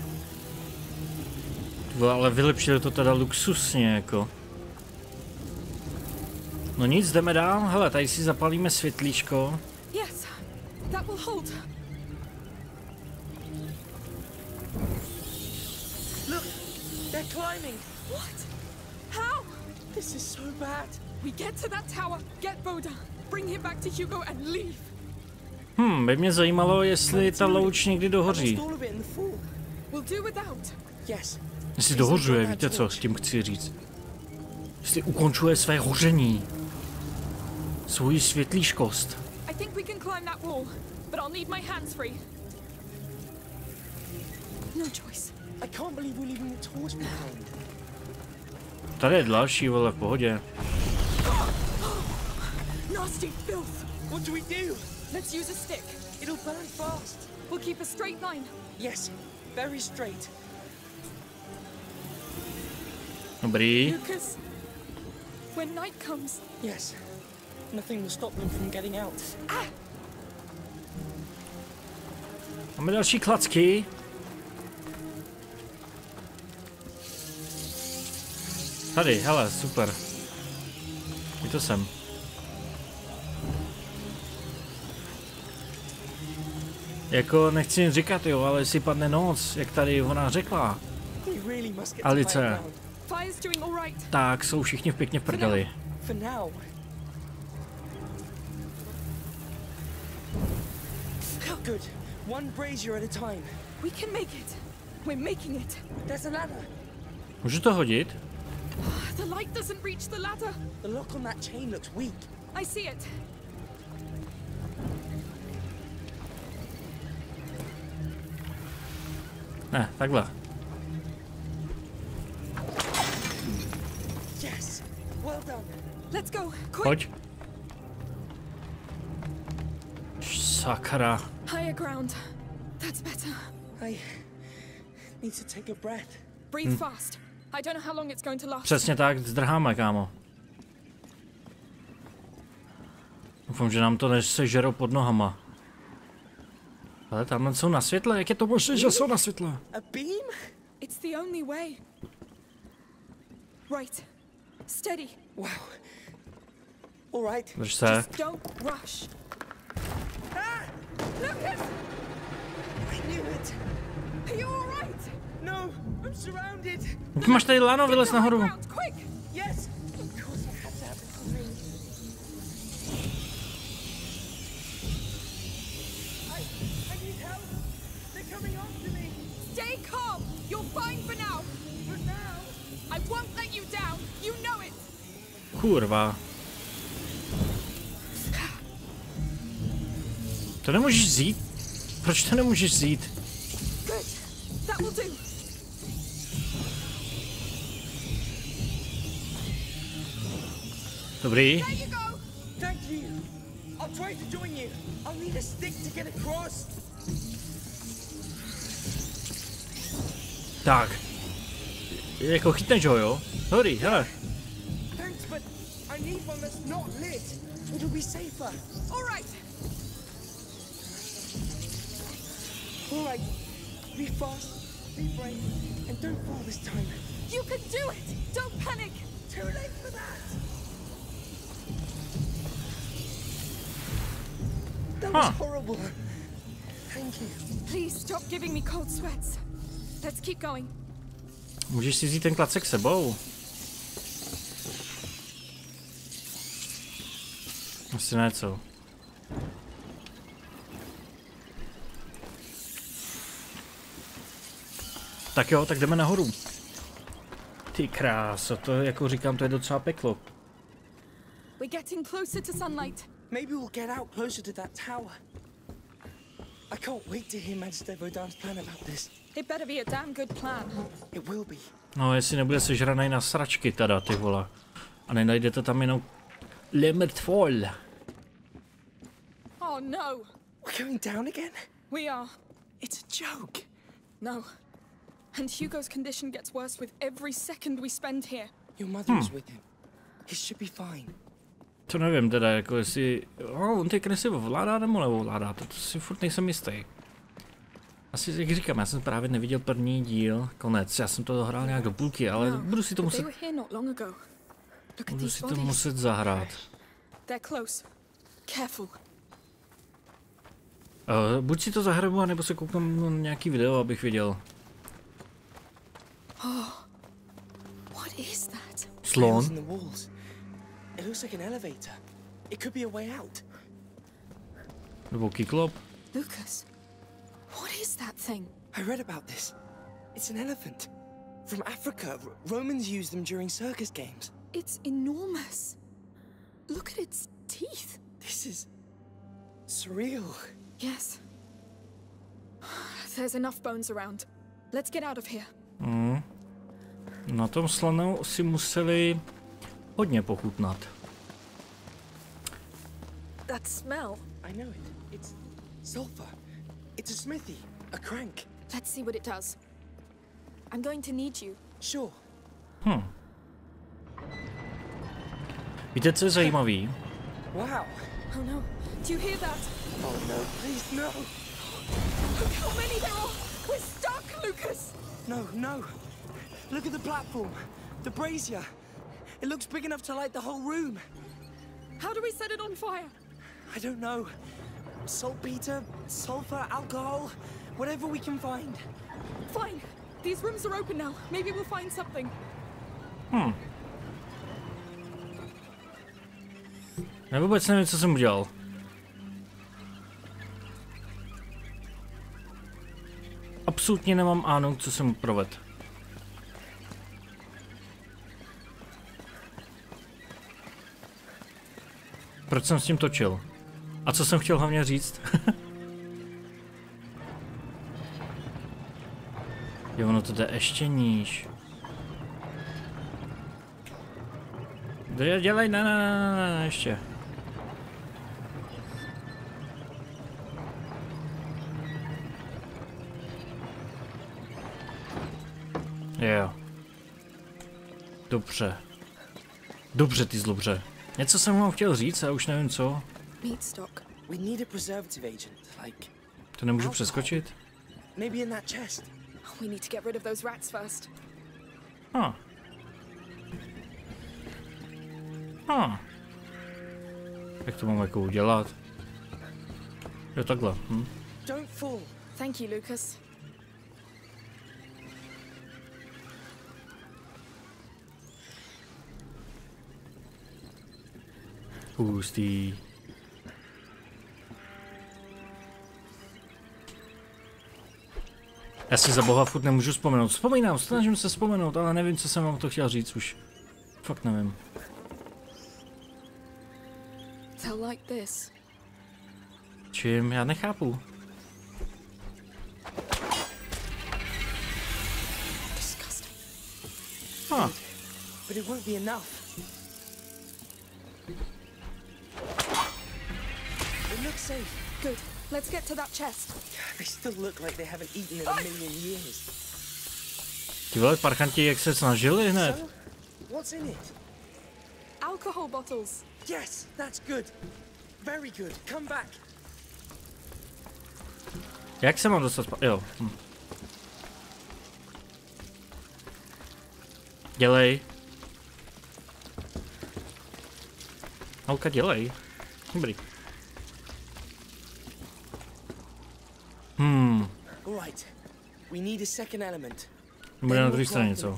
Ale vylepšili to teda luxusně, jako. No nic, jdeme dál. Hele, tady si zapalíme světlíčko. Yes, that will hold. Look, they're climbing. What? How? This is so bad. We get to that tower, get Boda, bring him back to Hugo and leave. By mě zajímalo, jestli ta louč někdy dohoří. We'll do without. Yes. Jestli dohořuje, víte co, s tím chci říct. Jestli ukončuje své hoření. Svoji světlíškost. I think we can climb that wall, but I'll need my hands free. No choice. I can't believe we're leaving the torch behind. Tady je další, vole, v pohodě. Nasty filth. What do we do? Let's use a stick. It'll burn fast. We'll keep a straight line. Yes, very straight. Dobrý. Lucas, when night comes. Yes. Nothing will stop them from getting out. Ah! Máme další klacky. Tady, hele, super. Je to sem. Jako nechci nic říkat, jo, ale jestli padne noc, jak tady ona řekla. Alice. Tak jsou všichni pěkně v prdeli. Good. One brazier at a time. We can make it. We're making it. There's a ladder. Můžu to hodit? The light doesn't reach the ladder. The lock on that chain looks weak. I see it. Ne, takhle. Yes. Well done. Let's go. Quick. Pojď. Sakra. Higher ground. That's better. I need to take a breath. Breathe fast. I don't know how long it's going to last. Přesně tak, zdrháme, kámo. Doufám, že nám to nesežerou pod nohama. Ale tamhle jsou na světle, jak je to možné, že jsou na světle? A beam? It's the only way. Right. Steady. Wow. All right. Drž se. Just don't rush. Ah! Lucas! I knew it. Are you all right? No, I'm surrounded. Ty máš tady lano, vylez nahoru. Quick! Yes. Of course I had to have it for me. I need help. They're coming after me. Stay calm. You're fine for now. For now. I won't let you down. You know it. Kurva. To nemůžeš vzít? Proč to nemůžeš vzít? Good. That will do. Dobrý. There you go. Thank you. I'll try to join you. I'll need a stick to get across. Tak. Jako chytneš ho, jo? Dobrý, hele. Thanks, but I need one that's not lit. It'll be safer. All right. All right. Be fast, be brave, and don't fall this time. You can do it. Don't panic. Too late for that. That was horrible. Thank you. Please stop giving me cold sweats. Let's keep going. Můžeš si vzít ten klacek sebou. Asi ne, co? Tak jo, tak jdeme nahoru. Ty kráso, to jako říkám, to je docela peklo. We're getting closer to sunlight. Maybe we'll get out closer to that tower. I can't wait to hear Magister Vaudan's plan about this. It better be a damn good plan. It will be. No, jestli nebude sežranej na sračky teda, ty vole. A nenajdete tam jenom lemrtvol. Oh no. We're going down again? We are. It's a joke. No. And Hugo's condition gets worse with every second we spend here. Your mother is with him. He should be fine. To nevím teda, jako jestli... on ty kresy ovládá nebo neovládá, to si furt nejsem jistý. Asi, jak říkám, já jsem právě neviděl první díl, konec, já jsem to dohrál nějak do půlky, ale budu si to muset zahrát. Buď si to zahraju, nebo se koukám na nějaký video, abych viděl. Slon? It looks like an elevator. It could be a way out. Nebo kyklop? Lucas, what is that thing? I read about this. It's an elephant. From Africa. Romans used them during circus games. It's enormous. Look at its teeth. This is surreal. Yes. There's enough bones around. Let's get out of here. Na tom slonu si museli hodně pochutnat. That smell. I know it. It's sulfur. It's a smithy. A crank. Let's see what it does. I'm going to need you. Sure. Víte, co je zajímavý? Wow. Oh no. Do you hear that? Oh no, please no. Look how many there are. We're stuck, Lucas. No, no. Look at the platform. The brazier. It looks big enough to light the whole room. How do we set it on fire? I don't know. Saltpeter, sulfur, alcohol, whatever we can find. Fine. These rooms are open now. Maybe we'll find something. Já vůbec nevím, co jsem udělal. Absolutně nemám ánu, co jsem provedl. Proč jsem s tím točil? A co jsem chtěl hlavně říct? Jo, ono to jde ještě níž. Dělej, ne, ještě. Jo. Dobře. Dobře, ty zlobře. Něco jsem vám chtěl říct, a už nevím co. Meat stock. We need a preservative agent, like. To nemůžu přeskočit? Maybe in that chest. We need to get rid of those rats first. Jak to mám jako udělat? Jo, takhle. Don't fall. Thank you, Lucas. Hustý. Já si za boha furt nemůžu vzpomenout. Vzpomínám, snažím se vzpomenout, ale nevím, co jsem vám to chtěl říct už. Fakt nevím. They'll like this. Čím? Já nechápu. Disgusting. But it won't be enough. It looks safe. Good. Let's get to that chest. They still look like they haven't eaten in a million years. Ti vole parchanti, jak se snažili hned. So, what's in it? Alcohol bottles. Yes, that's good. Very good. Come back. Jak se mám dostat jo. Dělej. Alka, dělej. Dobrý. Right. We need a second element. Bude na druhé straně něco.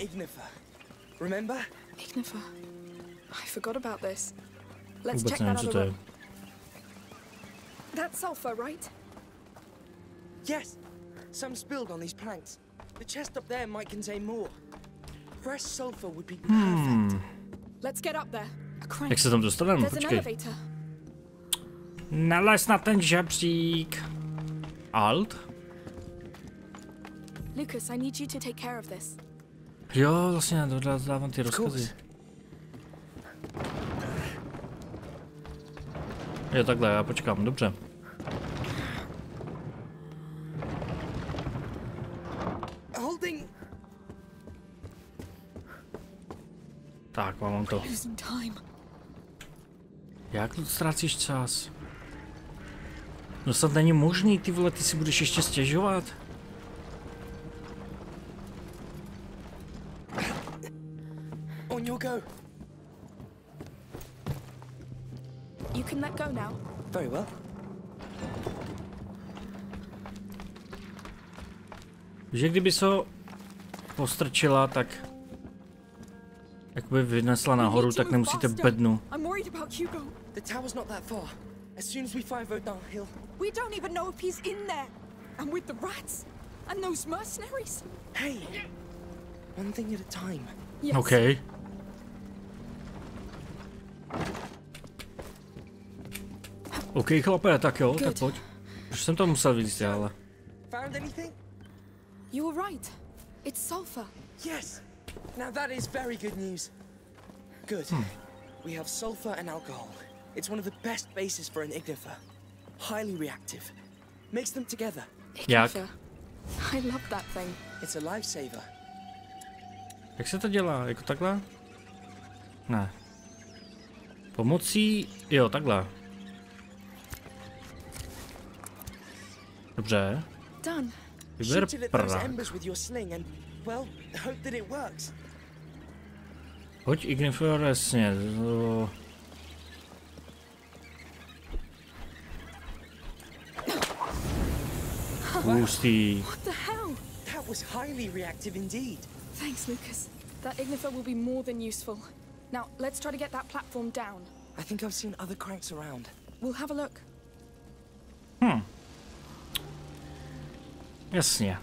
Remember? Ignifer. I forgot about this. Let's Vůbec check nevím, that co other to je. room. That's sulfur, right? Yes. Some spilled on these planks. The chest up there might contain more. Fresh sulfur would be perfect. Let's get up there. A crank. Jak se tam dostaneme? There's an Počkej. elevator. Nalez na ten žebřík. Alt? Lucas, I need you to take care of this. Jo, vlastně já dávám ty rozkazy. Jo, takhle, já počkám, dobře. Holding. Tak, mám to. Losing time. Jak tu ztrácíš čas? No snad není možný, ty vole, ty si budeš ještě stěžovat? On your go. You can let go now. Very well. Že kdyby se postrčila, tak jakoby vynesla nahoru, tak nemusíte bednu. I'm worried about Hugo. The tower's not that far. As soon as we find Rodin, he'll... We don't even know if he's in there. And with the rats and those mercenaries. Hey, one thing at a time. Yes. OK. OK, chlape, tak jo, tak pojď. Už jsem to musel víc, ale... Found anything? You were right. It's sulfur. Yes. Now that is very good news. Good. We have sulfur and alcohol. It's one of the best bases for an ignifer. Highly reactive. Mix them together. Jak? I love that thing. It's a lifesaver. Jak se to dělá? Jako takhle? Ne. Pomocí... Jo, takhle. Dobře. Done. Vyber Shoot it at those prak. embers with your sling and, well, hope that it works. Hoď ignifer, jasně. Hustý. What the hell? That was highly reactive indeed. Thanks, Lucas. That ignifer will be more than useful. Now, let's try to get that platform down. I think I've seen other cranks around. We'll have a look. Jasně.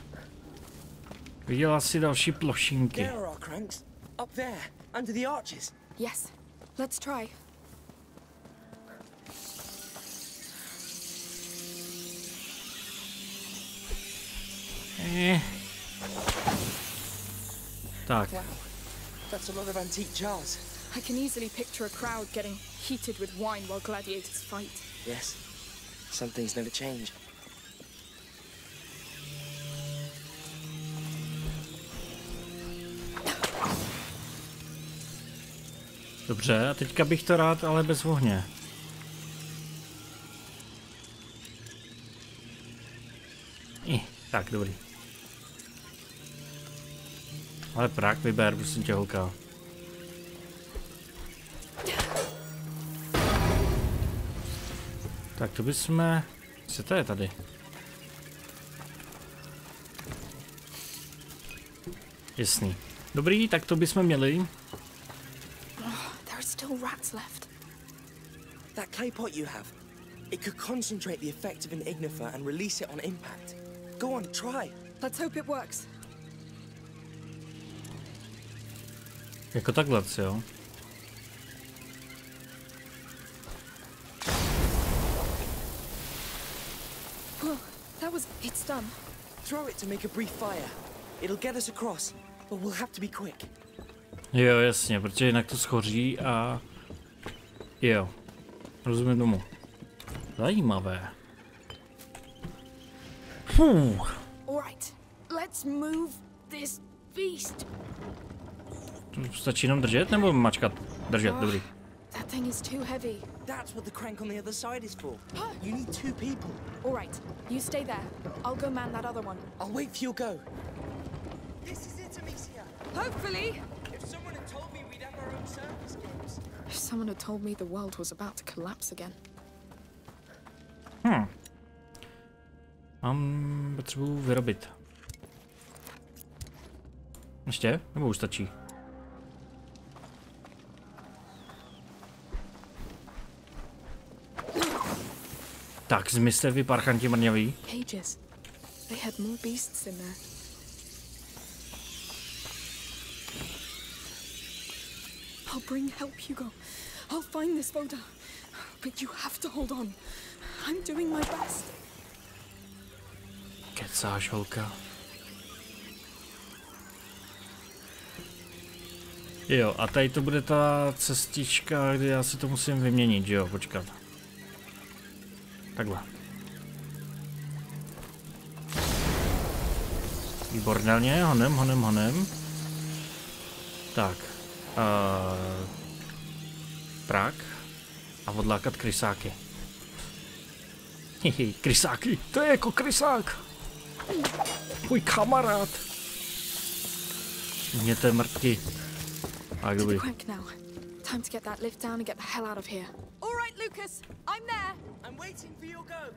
Viděla si další plošinky. There are our cranks. Up there, under the arches. Yes. Let's try. Tak. Wow, that's a lot of antique jars. I can easily picture a crowd getting heated with wine while gladiators fight. Yes, some things never change. Dobře, a teďka bych to rád, ale bez ohně. Tak, dobrý. Ale prák vyber, prosím tě, holka. Tak to bychom... Co to je tady? Jasný. Dobrý, tak to bychom měli. There are still rats left. That clay pot you have, it could concentrate the effect of an ignifer and release it on impact. Go on, try. Let's hope it works. Jako takhle, jo? It's done. Throw it to make a brief fire. It'll get us across, but we'll have to be quick. Jo, jasně, protože jinak to schoří a... Jo. Rozumím tomu. Zajímavé. Alright, let's move this beast. Stačí jenom držet nebo mačkat? Držet, dobrý. That thing is too heavy. That's what the crank on the other side is for. You need two people. Alright, you stay there. I'll go man that other one. I'll wait for your go. This is it, Amicia. Hopefully. If someone had told me we'd have our own circus games. If someone had told me the world was about to collapse again. Mám potřebu vyrobit. Ještě? Nebo už stačí? Tak, zmizte vy parchanti mrňaví. Cages. They had more beasts in there. I'll bring help, Hugo. I'll find this Voda. But you have to hold on. I'm doing my best. Kecáš, holka. Jo, a tady to bude ta cestička, kde já si to musím vyměnit, že jo, počkat. Takhle. Výborně, honem. Tak. Prák. A odlákat krysáky. Hihi, krysáky, to je jako krysák. Můj kamarád. Mějte mrtky. Tak dobrý. Time to get that lift down and get the hell out of here. All right, Lucas, I'm there. I'm waiting for your go.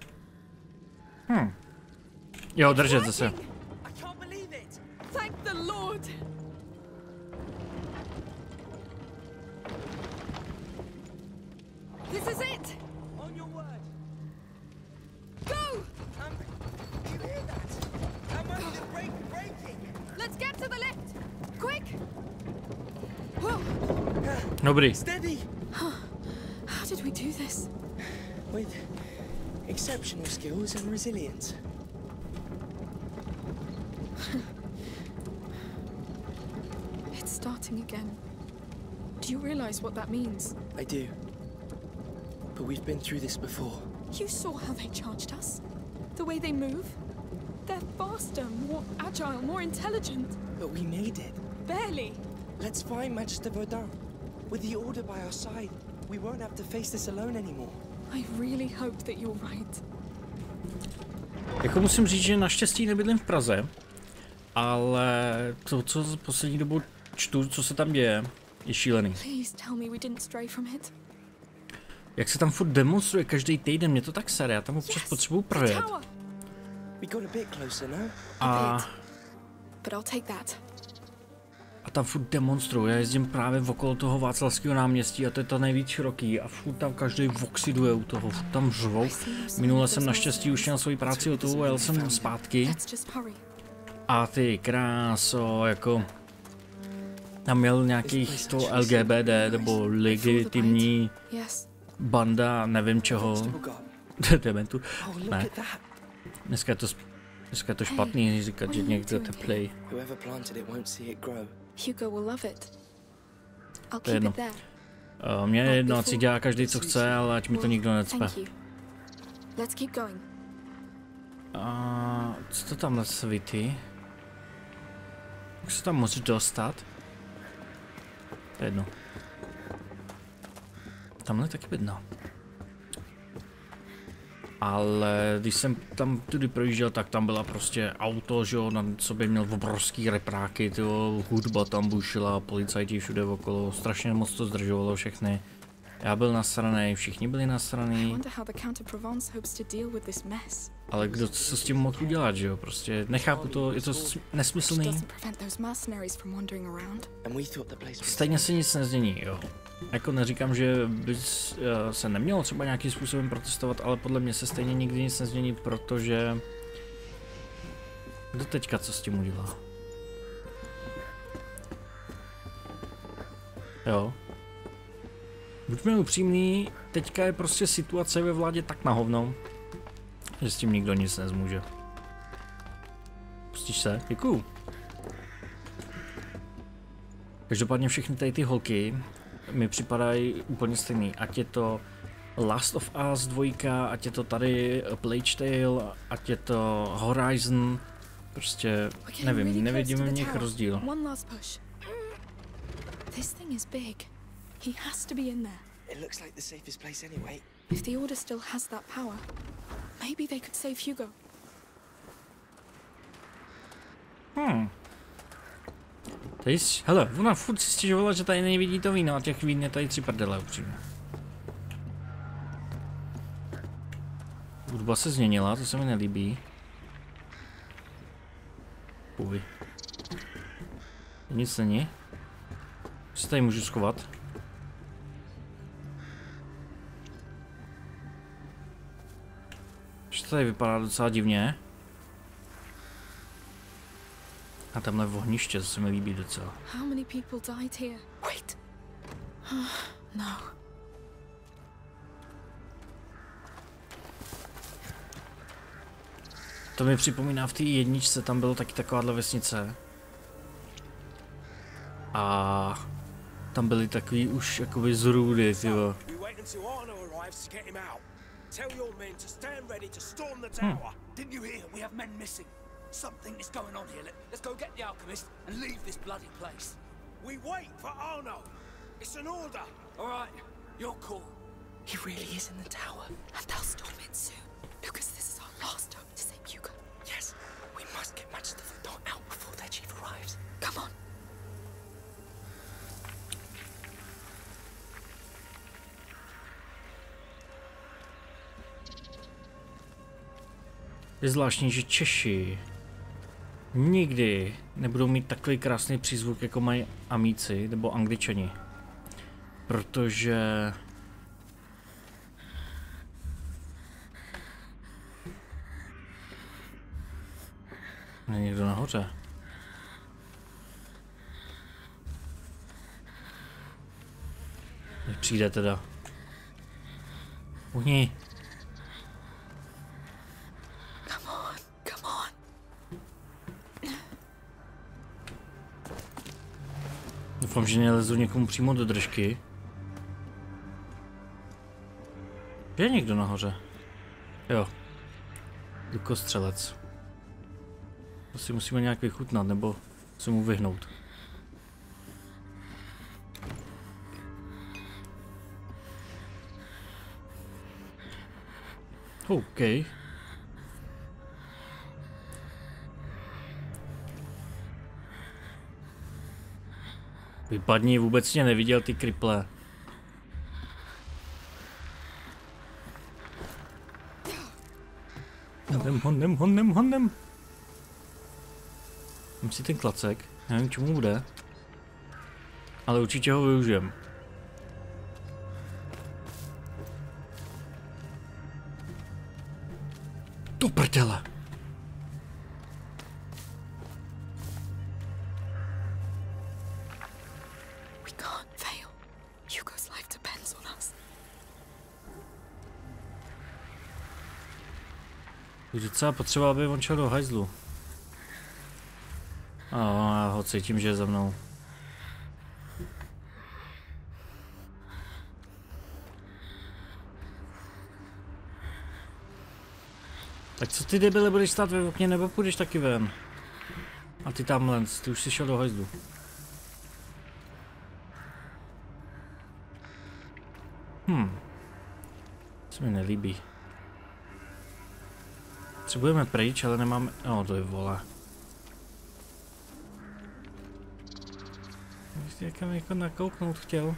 Jo, držet zase. I can't believe it. Thank the Lord. This is it. On your word. Go. You hear that? I'm only the brake breaking. Let's get to the lift. Quick. Dobrý. Steady. How did we do this? With exceptional skills and resilience. It's starting again. Do you realize what that means? I do. But we've been through this before. You saw how they charged us? The way they move? They're faster, more agile, more intelligent. But we made it. Barely. Let's find Magister Verdun. With the order by our side, we won't have to face this alone anymore. I really hope that you're right. Jako musím říct, že naštěstí nebydlím v Praze, ale to, co poslední dobou čtu, co se tam děje, je šílený. Please tell me we didn't stray from it. Jak se tam furt demonstruje každý týden, mě to tak sere, já tam občas potřebuju projet. A tam furt demonstruju, já jezdím právě okolo toho Václavského náměstí a to je to nejvíc široký a furt tam každý voxiduje u toho, furt tam žvou. Minule jsem naštěstí už měl svoji práci hotovou a jel jsem zpátky. A ty kráso, jako... Tam měl nějakých to LGBT nebo legitimní banda, nevím čeho. Dementu. Ne. Dneska je to špatný říkat, že někdo teplej. To je jedno. Mně je jedno, ať si dělá každý co chce, ale ať mi to nikdo necpe. A co to tamhle svítí? Jak se tam můžu dostat? To je jedno. Tamhle taky bedna. Ale když jsem tam tudy projížděl, tak tam byla prostě auto, že jo, na sobě měl obrovský repráky, tyjo, hudba tam bušila, policajti všude okolo, strašně moc to zdržovalo všechny. Já byl nasranej, všichni byli nasraný. Ale kdo co s tím mohl udělat, že jo, prostě nechápu to, je to nesmyslný. Stejně se nic nezmění, jo. Jako neříkám, že by se nemělo třeba nějakým způsobem protestovat, ale podle mě se stejně nikdy nic nezmění, protože... Kdo teďka co s tím udělá? Jo. Buďme upřímní, teďka je prostě situace ve vládě tak na hovno, že s tím nikdo nic nezmůže. Pustíš se? Děkuju. Každopádně všechny tady ty holky mi připadají úplně stejný. Ať je to Last of Us 2, ať je to tady Plague Tale, ať je to Horizon. Prostě nevím, nevidím v nich rozdíl. He has to be in there. It looks like the safest place anyway. If the Order still has that power, maybe they could save Hugo. Hele, ona furt si stěžovala, že tady nevidí to víno a těch vín je tady 3 prdele upřímně. Hudba se změnila, to se mi nelíbí. Půj. Nic není. Se tady můžu schovat. To tady vypadá docela divně. A tamhle ohniště, to se mi líbí docela. How many people died here? Wait. No. To mi připomíná v té jedničce, tam bylo taky takováhle vesnice. A tam byly takový už jakoby zrůdy, tyjo. Tell your men to stand ready to storm the tower. Didn't you hear? We have men missing. Something is going on here. Let's go get the alchemist and leave this bloody place. We wait for Arno. It's an order. All right, your call. He really is in the tower, and they'll storm it soon. Lucas, this is our last hope to save Hugo. Yes, we must get much of the Vydejte out before their chief arrives. Come on. Je zvláštní, že Češi nikdy nebudou mít takový krásný přízvuk, jako mají Amici nebo Angličani. Protože... Je někdo nahoře. Když přijde teda. Uhni. Doufám, že nelezu někomu přímo do držky. Je někdo nahoře? Jo. Lukostřelec. To si musíme nějak vychutnat, nebo se mu vyhnout. OK. Vypadni, vůbec tě neviděl ty kriple. Honem. Mám si ten klacek, nevím čemu bude. Ale určitě ho využijem. Do prdele. Je docela potřeba, aby on šel do hajzlu. A já ho cítím, že je za mnou. Tak co ty debile, budeš stát ve okně, nebo půjdeš taky ven? A ty tamhle, ty už si šel do hajzlu. Se mi nelíbí. Potřebujeme pryč, ale nemáme... No, to je vole. Jak jsem jako nakouknout chtěl.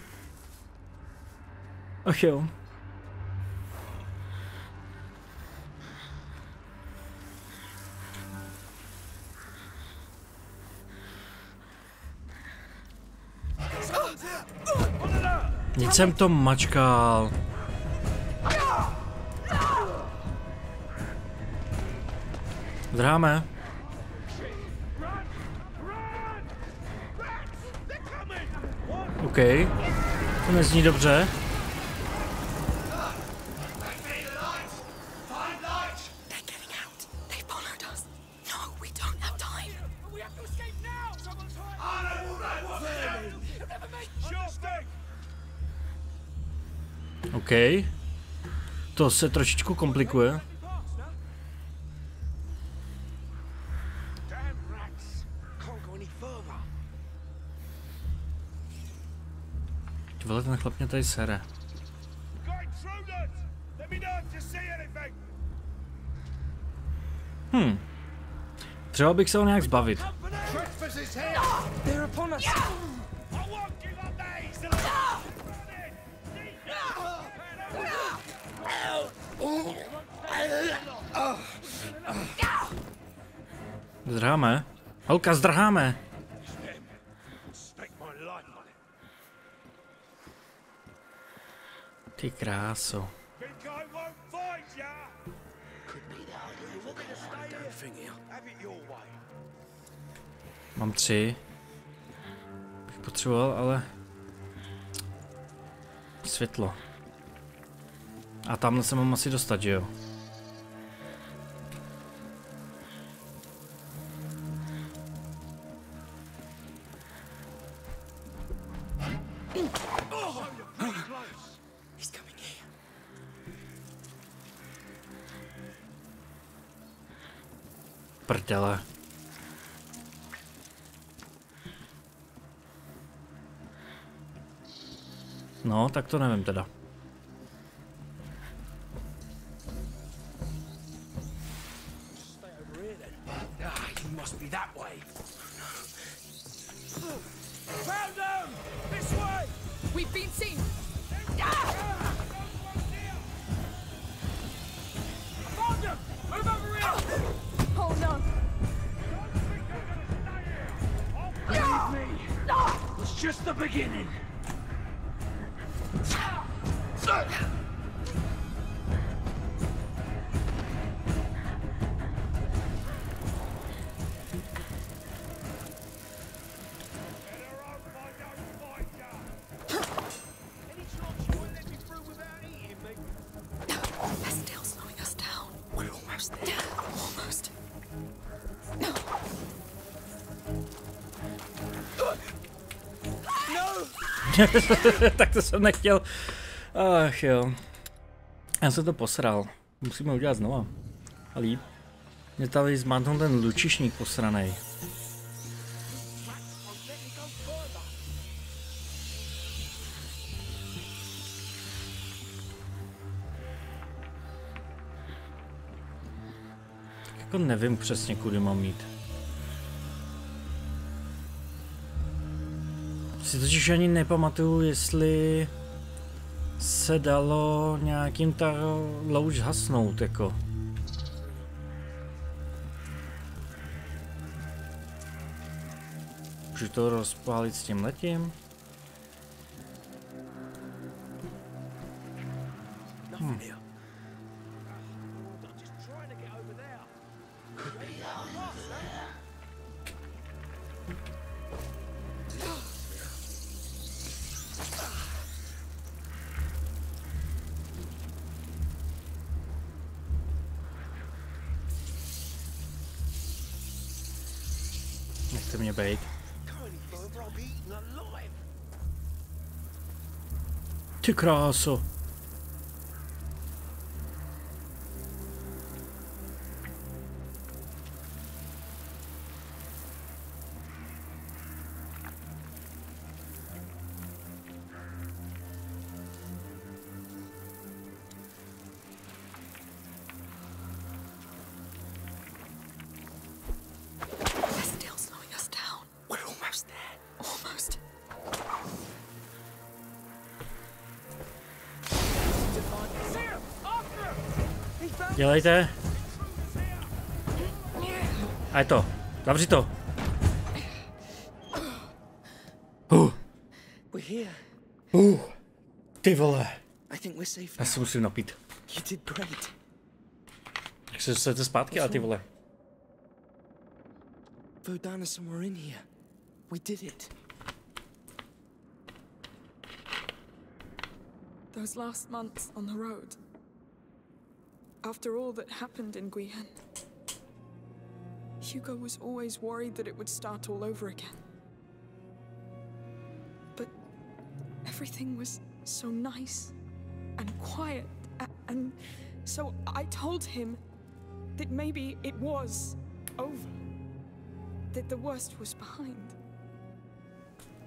Ach jo. Nic jsem to mačkal. Zdráme. OK. To nezní dobře. OK. To se trošičku komplikuje. Vole, ten chlap mě tady sere. Třeba bych se ho nějak zbavit. Zdrháme. Holka, zdrháme. Ty kráso. Mám 3. Bych potřeboval, ale... Světlo. A tamhle se mám asi dostat, že jo? Prdele. No, tak to nevím teda. Tak to jsem nechtěl. Ach jo. Já jsem to posral. Musíme udělat znova. A líp. Mě tady zmátnul ten lučišník posranej. Tak jako nevím přesně, kudy mám jít. Si totiž ani nepamatuju, jestli se dalo nějakým ta louč zhasnout, jako. Můžu to rozpálit s tím letím? Nechte mě bejt. Ty kráso. Dělejte. A je to. Zavři to. Ty vole. Já se musím napít. Jak se dostanete zpátky, ale ty vole. Vodana somewhere in here. We did it. Those last months on the road. After all that happened in Guyenne, Hugo was always worried that it would start all over again. But everything was so nice and quiet, and so I told him that maybe it was over, that the worst was behind.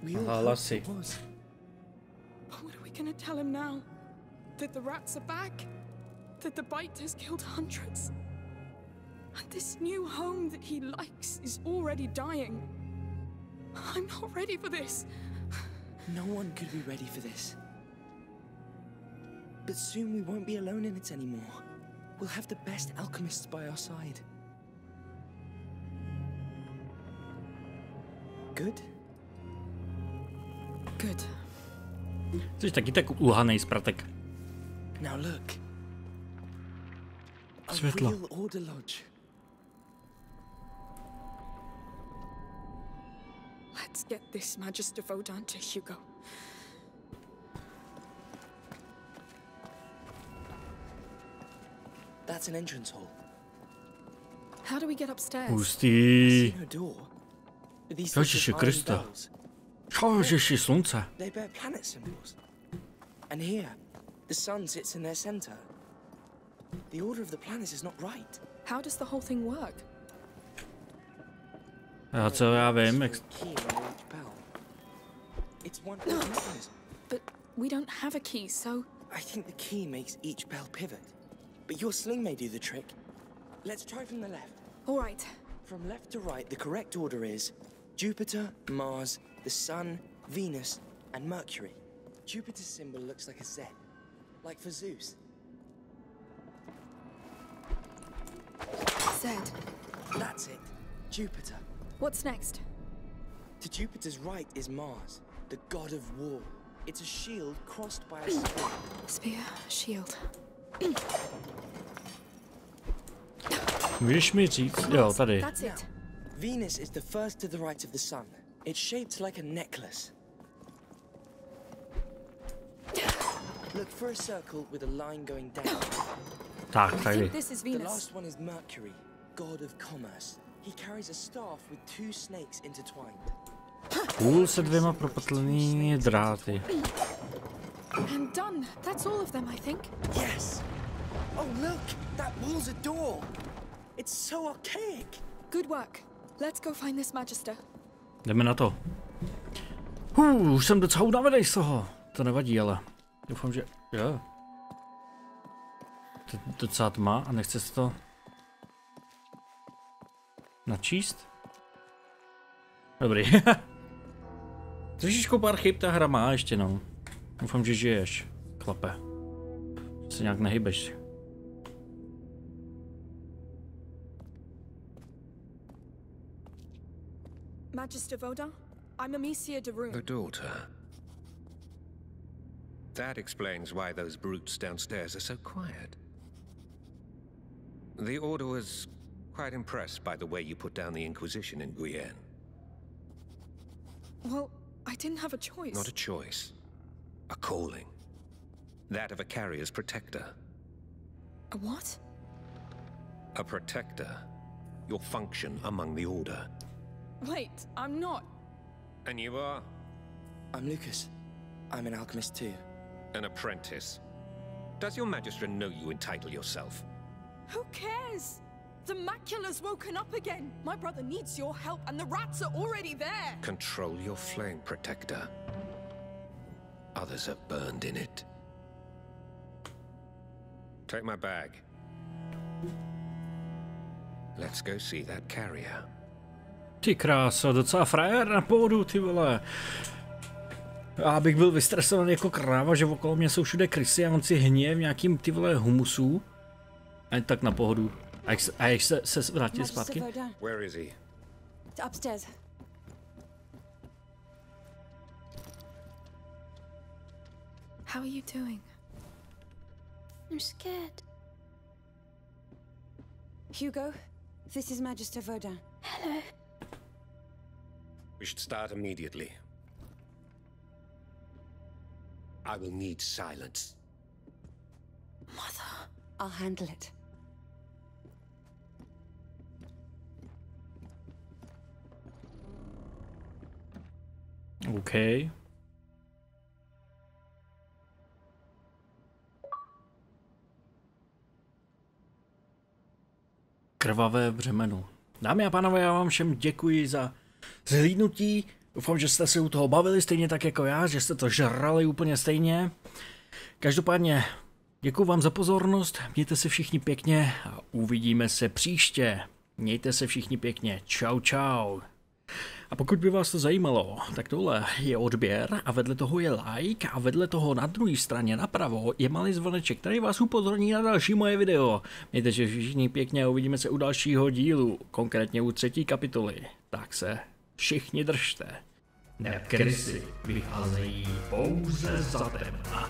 We all hoped it was. But what are we gonna tell him now? That the rats are back? That the bite has killed hundreds? And this new home that he likes is already dying? I'm not ready for this. No one could be ready for this. But soon we won't be alone in it anymore. We'll have the best alchemists by our side. Good? Good. Jsi taky tak uhanej zpratek. Now look. Světlo. A real order lodge. Let's get this Magister Vodan to Hugo. That's an entrance hall. How do we get upstairs? Hustý. These Ježiši Krista. Ježiši slunce. They bear planet symbols. And here, the sun sits in their center. The order of the planets is not right. How does the whole thing work? Já co já vím, jak... It's one mechanism. But we don't have a key, so... I think the key makes each bell pivot. But your sling may do the trick. Let's try from the left. All right. From left to right, the correct order is Jupiter, Mars, the Sun, Venus, and Mercury. Jupiter's symbol looks like a Z, like for Zeus. Z. That's it. Jupiter. What's next? To Jupiter's right is Mars, the god of war. It's a shield crossed by a spear. Spear, shield. Můžeš mi říct? Jo, tady. That's it. Venus is the first to the right of the sun. It's shaped like a necklace. Look for a circle with a line going down. Tak, tady. This is The Venus. last one is Mercury, god of commerce. He carries a staff with two snakes intertwined. Půl se dvěma propatlenými dráty. I'm done. That's all of them, I think. Yes. Oh look, that wall's a door. It's so archaic. Good work. Let's go find this Magister. Jdeme na to. Už jsem docela unavený z toho. To nevadí, ale doufám, že... Jo. To je docela tma a nechce se to... načíst? Dobrý. Trošičku pár chyb ta hra má ještě, no. Doufám, že žiješ, chlape. Že se nějak nehybeš. Magister Vodan, I'm Amicia de Rune. The daughter. That explains why those brutes downstairs are so quiet. The Order was quite impressed by the way you put down the Inquisition in Guyenne. Well, I didn't have a choice. Not a choice. A calling. That of a carrier's protector. A what? A protector. Your function among the Order. Wait, I'm not. And you are? I'm Lucas. I'm an alchemist too. An apprentice. Does your Magister know you entitle yourself? Who cares? The macula's woken up again. My brother needs your help, and the rats are already there. Control your flame, Protector. Others are burned in it. Take my bag. Let's go see that carrier. Ty kráso, docela frajer na pódu, ty vole. Já bych byl vystresovaný jako kráva, že okolo mě jsou všude krysy a on si hníje v nějakým ty vole humusu. A tak na pohodu. A jak se vrátil zpátky? Where is he? Upstairs. How are you doing? I'm scared. Hugo, this is Magister Verdun. Hello. We should start immediately. I will need silence. Mother, I'll handle it. OK. Krvavé břemeno. Dámy a pánové, já vám všem děkuji za zhlídnutí. Doufám, že jste se u toho bavili stejně tak jako já, že jste to žrali úplně stejně. Každopádně děkuji vám za pozornost, mějte se všichni pěkně a uvidíme se příště. Mějte se všichni pěkně. Čau, čau. A pokud by vás to zajímalo, tak tohle je odběr a vedle toho je like a vedle toho na druhé straně napravo je malý zvoneček, který vás upozorní na další moje video. Mějte se všichni pěkně a uvidíme se u dalšího dílu, konkrétně u 3. kapitoly. Tak se všichni držte. Krysy vycházejí pouze za temna.